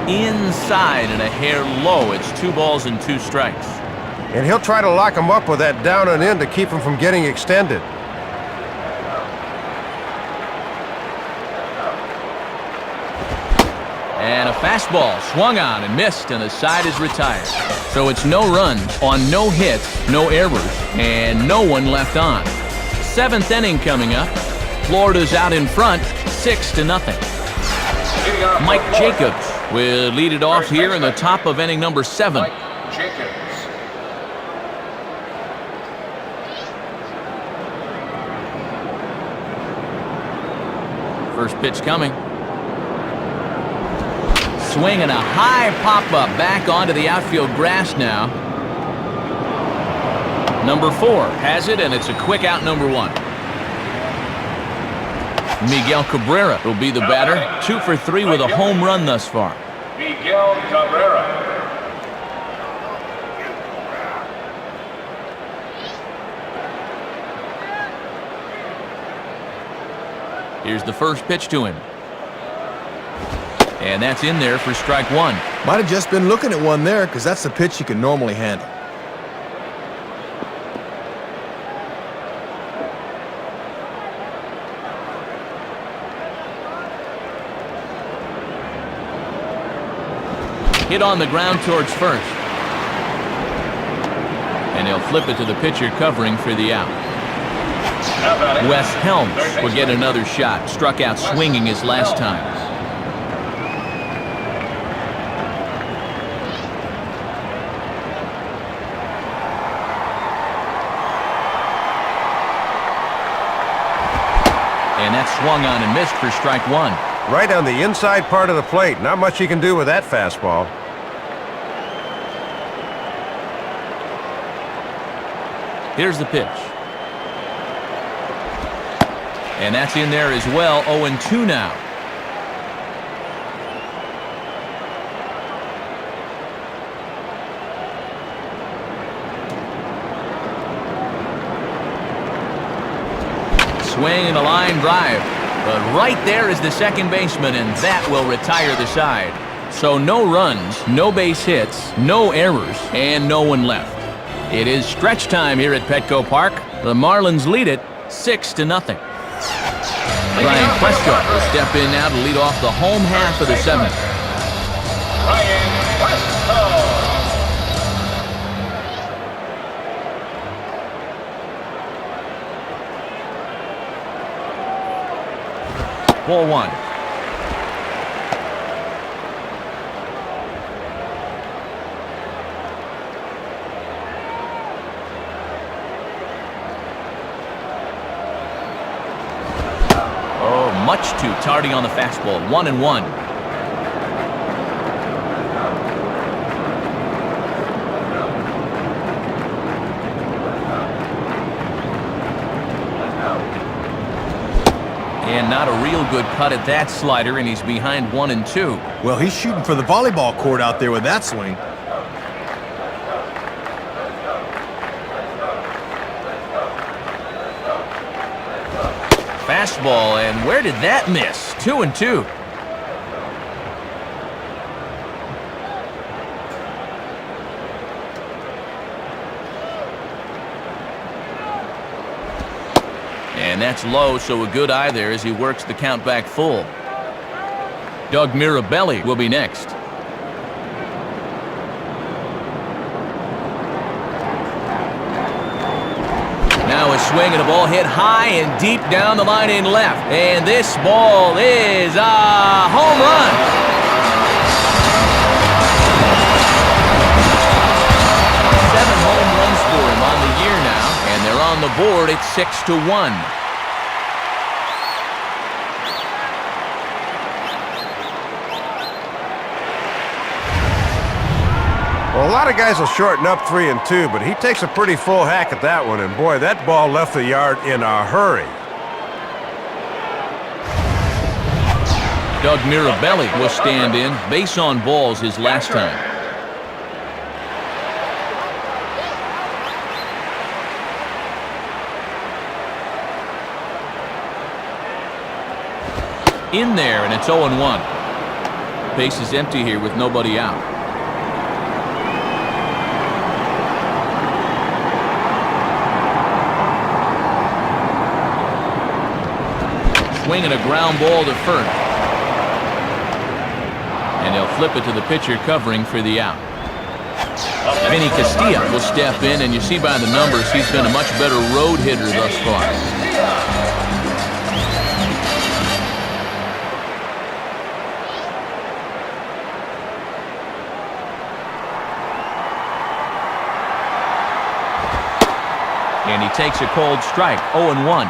Inside and a hair low. It's 2 balls and 2 strikes. And he'll try to lock him up with that down and in to keep him from getting extended. And a fastball swung on and missed, and the side is retired. So it's no runs on no hits, no errors, and no one left on. 7th inning coming up. Florida's out in front, 6-0. Mike Jacobs will lead it off here in the top of inning number 7. Mike Jacobs. First pitch coming. Swing and a high pop-up back onto the outfield grass now. Number 4 has it, and it's a quick out, number 1. Miguel Cabrera will be the batter. 2 for 3 with a home run thus far. Miguel Cabrera. Here's the first pitch to him. And that's in there for strike 1. Might have just been looking at one there, because that's the pitch he can normally handle. Hit on the ground towards first. And he'll flip it to the pitcher covering for the out. Wes Helms will get another shot. Struck out swinging his last time. And that swung on and missed for strike 1. Right on the inside part of the plate. Not much he can do with that fastball. Here's the pitch. And that's in there as well. 0-2 now. Swing and a line drive. But right there is the second baseman, and that will retire the side. So no runs, no base hits, no errors, and no one left. It is stretch time here at Petco Park. The Marlins lead it 6-0. Brian Questo will step in now to lead off the home half of the 7th. Brian Questo. Ball 1. Much too tardy on the fastball. 1-1. And not a real good cut at that slider, and he's behind 1-2. Well, he's shooting for the volleyball court out there with that swing. Fastball, and where did that miss? 2-2. And that's low, so a good eye there as he works the count back full. Doug Mirabelli will be next. Now a swing and a ball hit high and deep down the line in left. And this ball is a home run. Seven home runs for him on the year now, and they're on the board at 6-1. Well, a lot of guys will shorten up 3-2, but he takes a pretty full hack at that one, and boy, that ball left the yard in a hurry. Doug Mirabelli will stand in. Base on balls his last time. In there, and it's 0-1. Base is empty here with nobody out. Swinging a ground ball to first. And they'll flip it to the pitcher covering for the out. Vinny Castilla will step in, and you see by the numbers he's been a much better road hitter thus far. And he takes a cold strike. 0-1.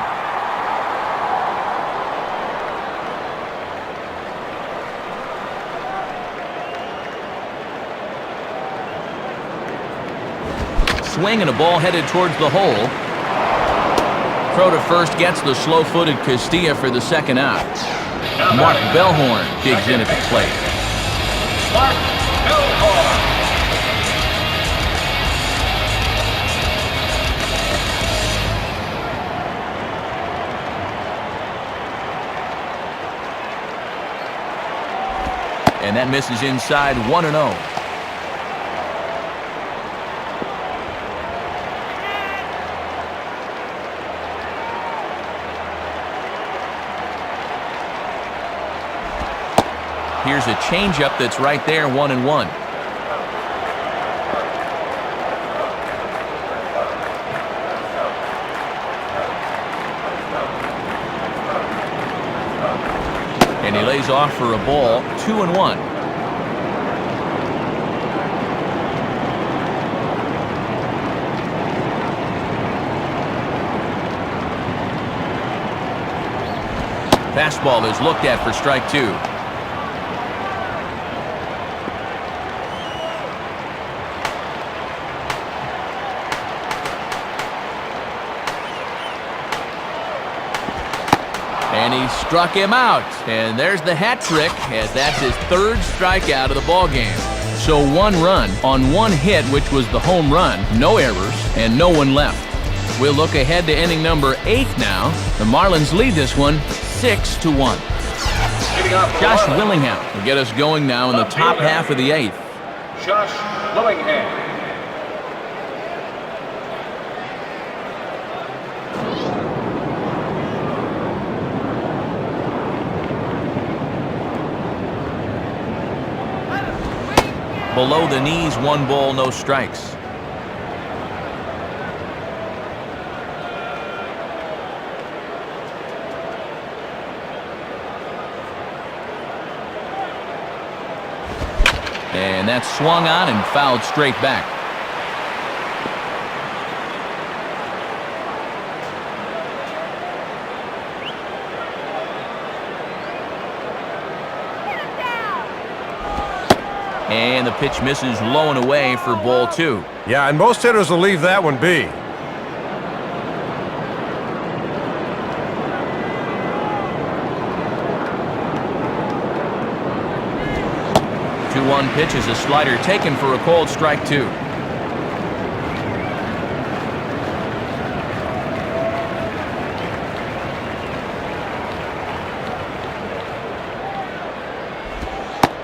Swing and a ball headed towards the hole. Throw to first gets the slow-footed Castilla for the second out. Mark Bellhorn digs in at the plate. Mark Bellhorn. And that misses inside. 1-0. Here's a changeup that's right there, 1-1. And he lays off for a ball, 2-1. Fastball is looked at for strike two. And he struck him out. And there's the hat trick, as that's his third strikeout of the ballgame. So one run on one hit, which was the home run, no errors, and no one left. We'll look ahead to inning number 8 now. The Marlins lead this one 6-1. Josh Willingham will get us going now in the top half of the 8th. Josh Willingham. Below the knees, 1 ball, no strikes. And that's swung on and fouled straight back. And the pitch misses low and away for ball 2. Yeah, and most hitters will leave that one be. 2-1 pitch is a slider taken for a called strike 2.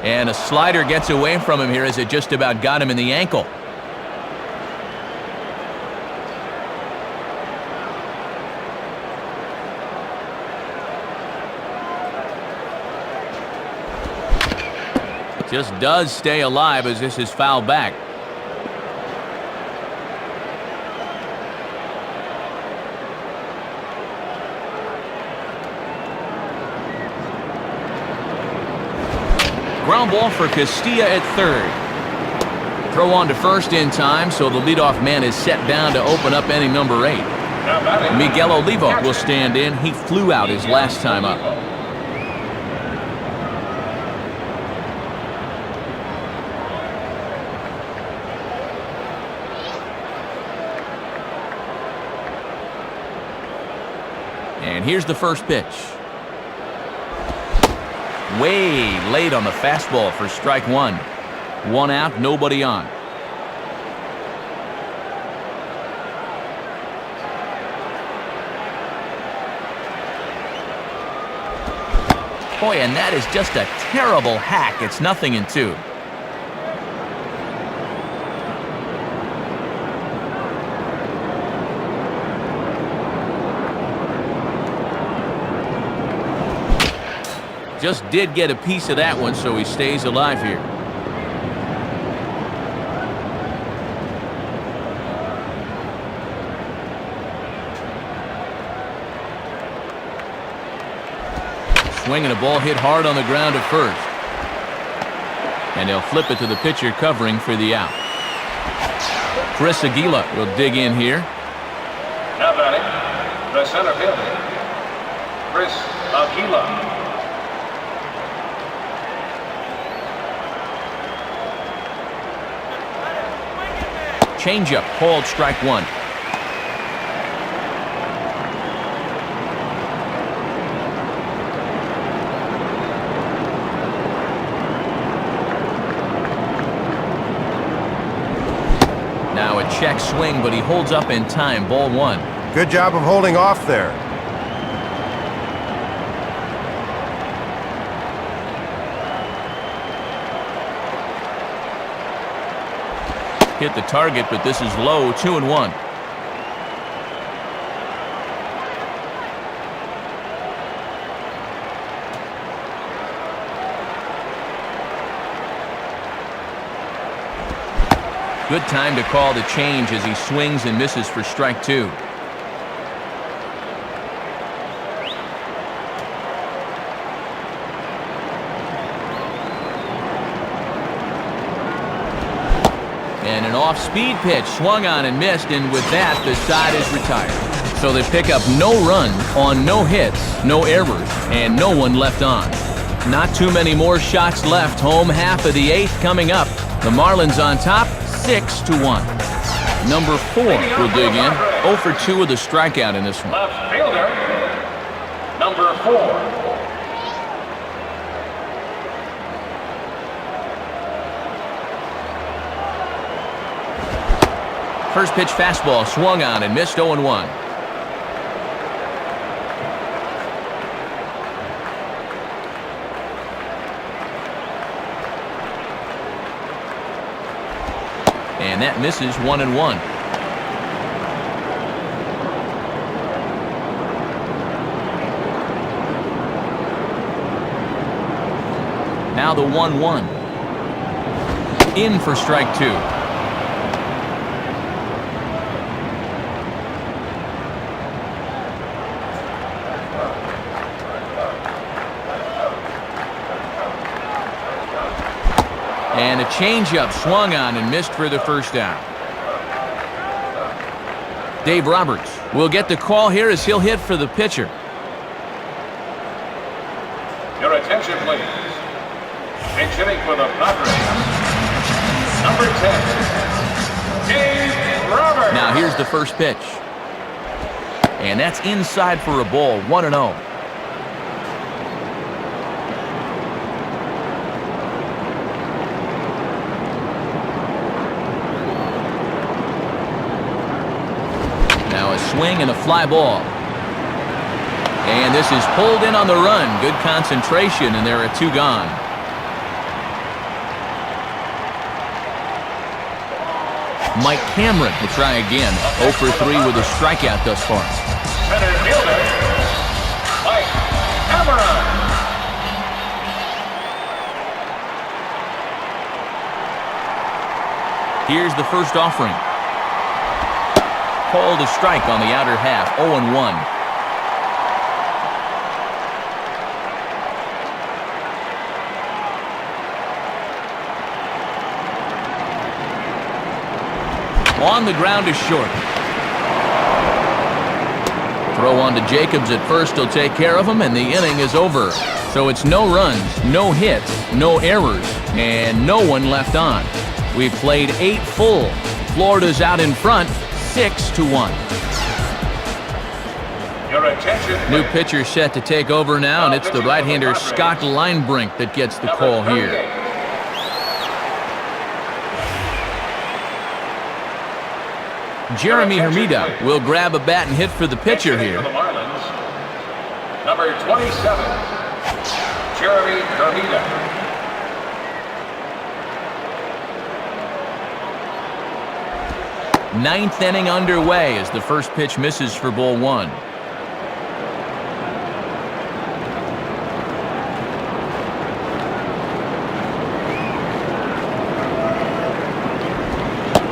And a slider gets away from him here as it just about got him in the ankle. Just does stay alive as this is fouled back. Ground ball for Castilla at third. Throw on to first in time, so the leadoff man is set down to open up inning number 8. Miguel Oliva will stand in. He flew out his last time up. And here's the first pitch. Way late on the fastball for strike 1. 1 out, nobody on. Boy, and that is just a terrible hack. It's 0-2. Just did get a piece of that one, so he stays alive here. Swinging a ball hit hard on the ground at first. And they'll flip it to the pitcher covering for the out. Chris Aguila will dig in here. Now batting, the center fielder, Chris Aguila. Changeup called strike 1. Now a check swing, but he holds up in time. Ball 1. Good job of holding off there. Hit the target, but this is low. 2-1. Good time to call the change as he swings and misses for strike 2. And an off-speed pitch swung on and missed, and with that, the side is retired. So they pick up no runs on no hits, no errors, and no one left on. Not too many more shots left. Home half of the 8th coming up. The Marlins on top, 6-1. Number 4 will dig in. 0 for 2 with a strikeout in this one. Left fielder, number 4. First pitch fastball swung on and missed. 0-1. And that misses. 1-1. Now the 1-1. In for strike 2. And a changeup swung on and missed for the first down. Dave Roberts will get the call here as he'll hit for the pitcher. Your attention, please. Pitch hitting for the Padres, Number 10, Dave Roberts. Now here's the first pitch. And that's inside for a ball, 1-0. Now a swing and a fly ball. And this is pulled in on the run. Good concentration, and there are 2 gone. Mike Cameron will try again. 0 for 3 with a strikeout thus far. Center fielder, Mike Cameron. Here's the first offering. Called a strike on the outer half, 0-1. On the ground is short. Throw on to Jacobs at first. He'll take care of him, and the inning is over. So it's no runs, no hits, no errors, and no one left on. We've played 8 full. Florida's out in front, 6-1. Your attention. New pitcher set to take over now, and it's the right-hander Scott Linebrink that gets the call here. Jeremy Hermida will grab a bat and hit for the pitcher here. For the Marlins, number 27, Jeremy Hermida. Ninth inning underway as the first pitch misses for ball 1.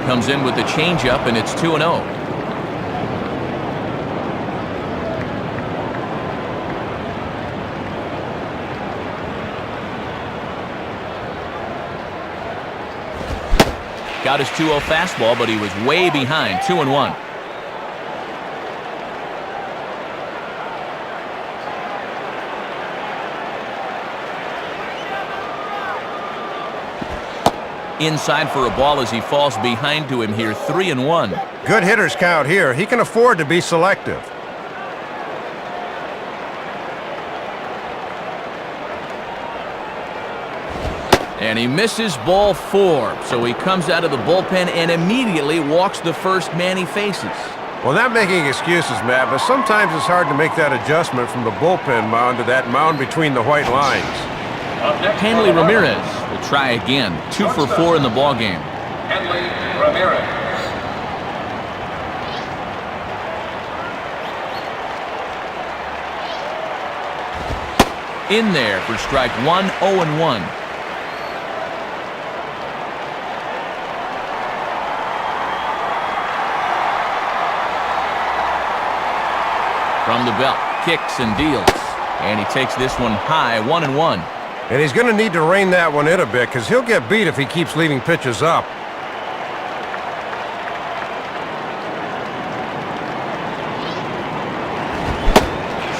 Comes in with the changeup, and it's 2-0. Got his 2-0 fastball, but he was way behind, 2-1. Inside for a ball as he falls behind to him here, 3-1. Good hitters count here. He can afford to be selective. And he misses ball 4, so he comes out of the bullpen and immediately walks the first man he faces. Well, not making excuses, Matt, but sometimes it's hard to make that adjustment from the bullpen mound to that mound between the white lines. Hanley Ramirez will try again, 2 for 4 in the ballgame. Hanley Ramirez. In there for strike 1, 0-1. From the belt, kicks and deals. And he takes this one high, 1-1. And he's going to need to rein that one in a bit because he'll get beat if he keeps leaving pitches up.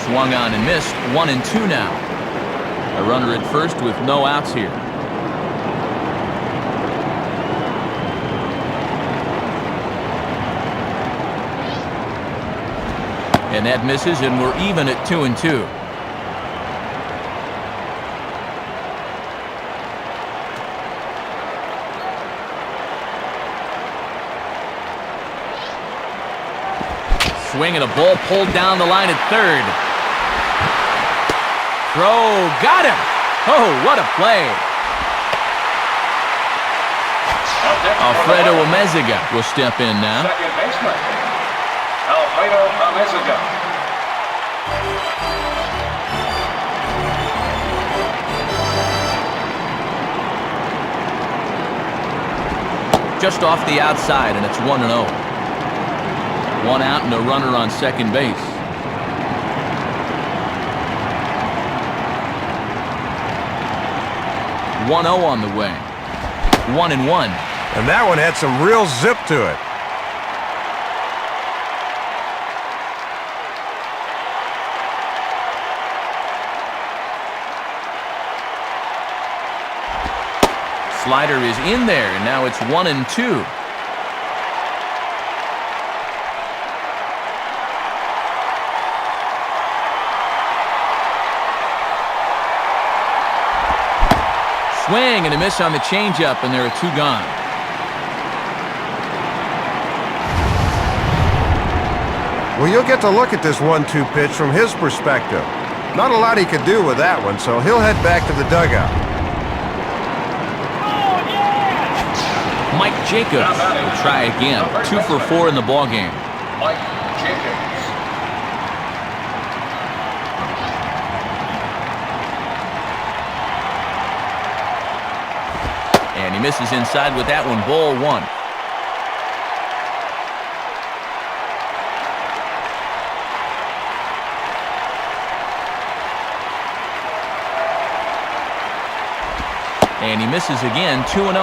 Swung on and missed, 1-2 now. A runner at first with no outs here. And that misses, and we're even at 2-2. Swing and a ball pulled down the line at third. Throw, got him! Oh, what a play! Alfredo Amezaga will step in now. Second baseman, Alfredo Amezaga. Just off the outside, and it's 1-0. 1 out and a runner on second base. One 0 on the way. 1-1. And that one had some real zip to it. slider is in there, and now it's 1-2. Swing and a miss on the changeup, and there are 2 gone. Well, you'll get to look at this 1-2 pitch from his perspective. Not a lot he could do with that one, so he'll head back to the dugout. Mike Jacobs will try again. 2 for 4 in the ballgame. Mike Jacobs. And he misses inside with that one. Ball 1. And he misses again. 2-0.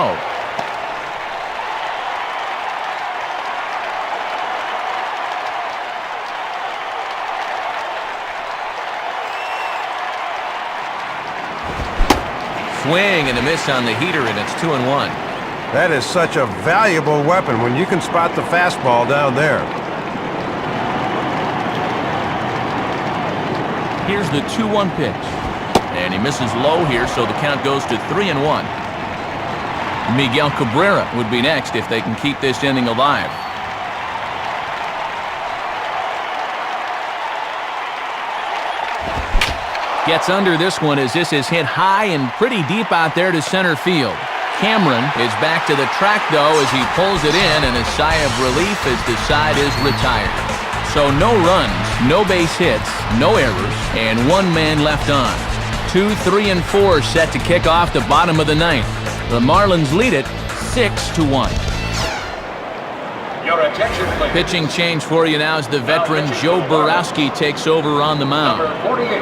Swing and a miss on the heater, and it's 2-1. That is such a valuable weapon when you can spot the fastball down there. Here's the 2-1 pitch. And he misses low here, so the count goes to 3-1. Miguel Cabrera would be next if they can keep this inning alive. Gets under this one as this is hit high and pretty deep out there to center field. Cameron is back to the track, though, as he pulls it in, and a sigh of relief as the side is retired. So no runs, no base hits, no errors, and 1 man left on. 2, 3, and 4 set to kick off the bottom of the 9th. The Marlins lead it 6-1. Your attention, please. Pitching change for you now as the veteran Joe Borowski takes over on the mound. Number 48,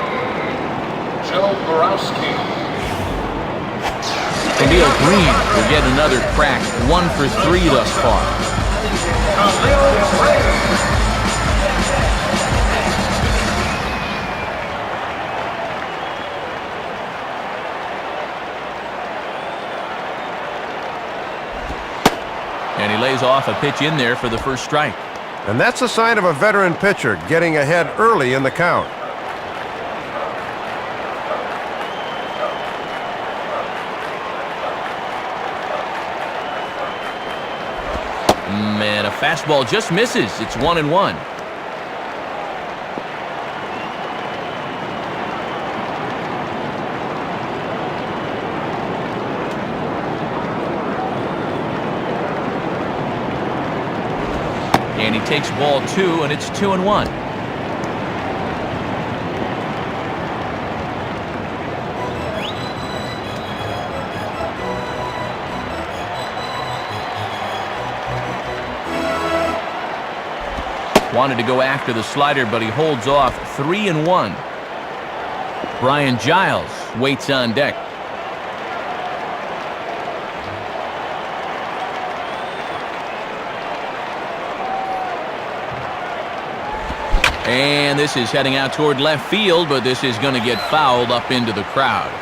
Joe Borowski. Khalil Green will get another crack. 1 for 3 thus far. Khalil Green. And he lays off a pitch in there for the first strike. And that's a sign of a veteran pitcher getting ahead early in the count. Man, a fastball just misses. It's 1-1. And he takes ball 2, and it's 2-1. Wanted to go after the slider, but he holds off. 3-1. Brian Giles waits on deck. And this is heading out toward left field, but this is going to get fouled up into the crowd.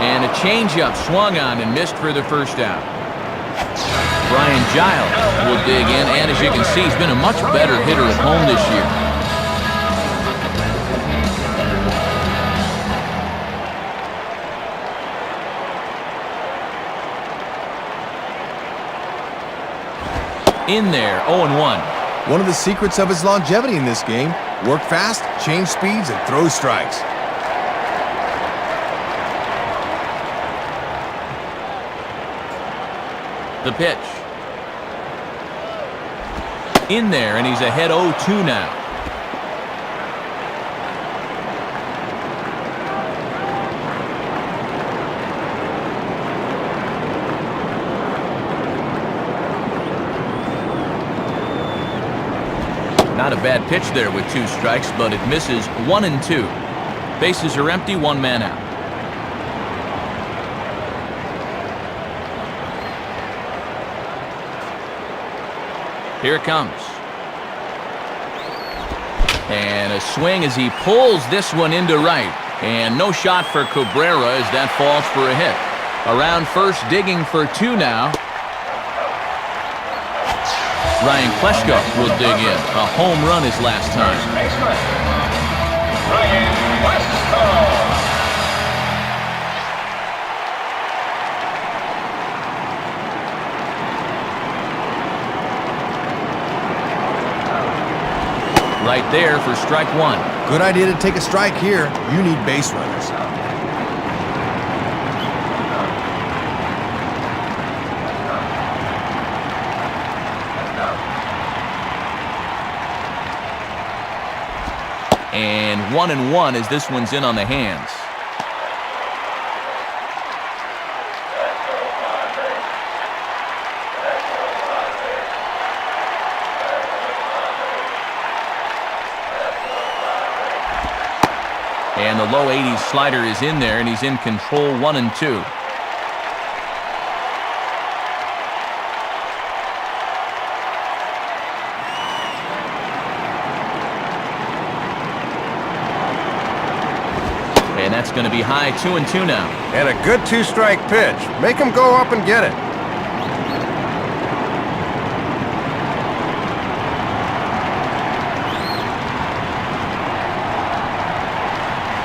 And a changeup swung on and missed for the first out. Brian Giles will dig in, and as you can see, he's been a much better hitter at home this year. In there, 0-1. One of the secrets of his longevity in this game: work fast, change speeds, and throw strikes. The pitch. In there, and he's ahead 0-2 now. Not a bad pitch there with 2 strikes, but it misses. 1-2. Bases are empty, 1 man out. Here it comes. And a swing as he pulls this one into right. And no shot for Cabrera as that falls for a hit. Around first, digging for 2 now. Ryan Kleschko will dig in. A home run his last time. Ryan Kleschko. Right there for strike 1. Good idea to take a strike here. You need base runners. And 1-1 as this one's in on the hands. And the low 80s slider is in there, and he's in control 1-2. And that's going to be high 2-2 now. And a good 2-strike pitch. Make him go up and get it.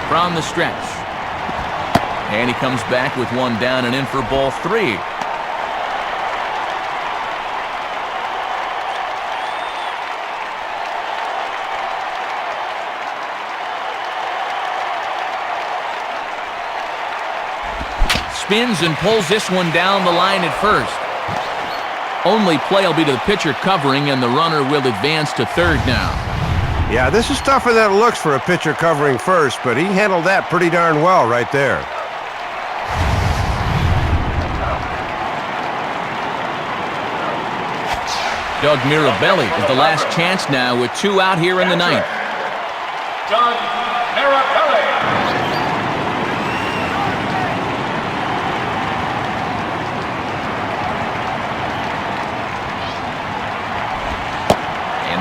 From the stretch. And he comes back with one down and in for ball 3. Spins and pulls this one down the line at first. Only play will be to the pitcher covering, and the runner will advance to third now. Yeah, this is tougher than it looks for a pitcher covering first, but he handled that pretty darn well right there. Doug Mirabelli is the last chance now with 2 out here in the 9th. Doug Mirabelli.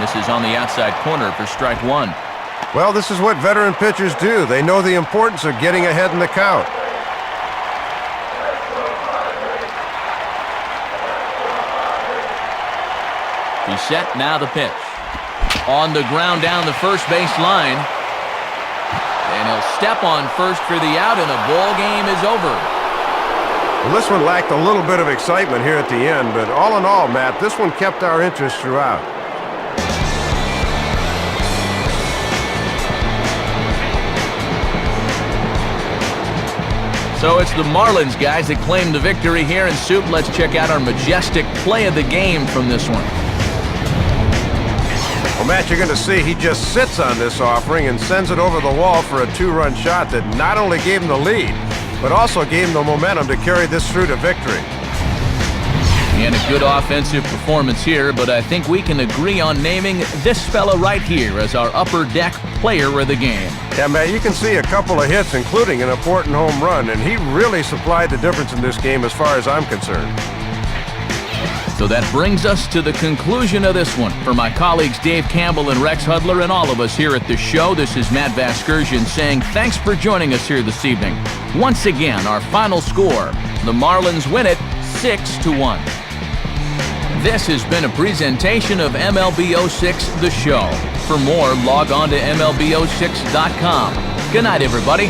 This is on the outside corner for strike 1. Well, this is what veteran pitchers do. They know the importance of getting ahead in the count. He's set, now the pitch. On the ground down the first base line. And he'll step on first for the out, and the ball game is over. Well, this one lacked a little bit of excitement here at the end, but all in all, Matt, this one kept our interest throughout. So it's the Marlins guys that claim the victory here in Soup. Let's check out our majestic play of the game from this one. Well, Matt, you're going to see he just sits on this offering and sends it over the wall for a 2-run shot that not only gave him the lead, but also gave him the momentum to carry this through to victory. And a good offensive performance here, but I think we can agree on naming this fella right here as our upper deck player of the game. Yeah, Matt, you can see a couple of hits, including an important home run, and he really supplied the difference in this game as far as I'm concerned. So that brings us to the conclusion of this one. For my colleagues Dave Campbell and Rex Hudler and all of us here at the show, this is Matt Vasgersian saying thanks for joining us here this evening. Once again, our final score, the Marlins win it 6-1. This has been a presentation of MLB 06 The Show. For more, log on to MLB06.com. Good night, everybody.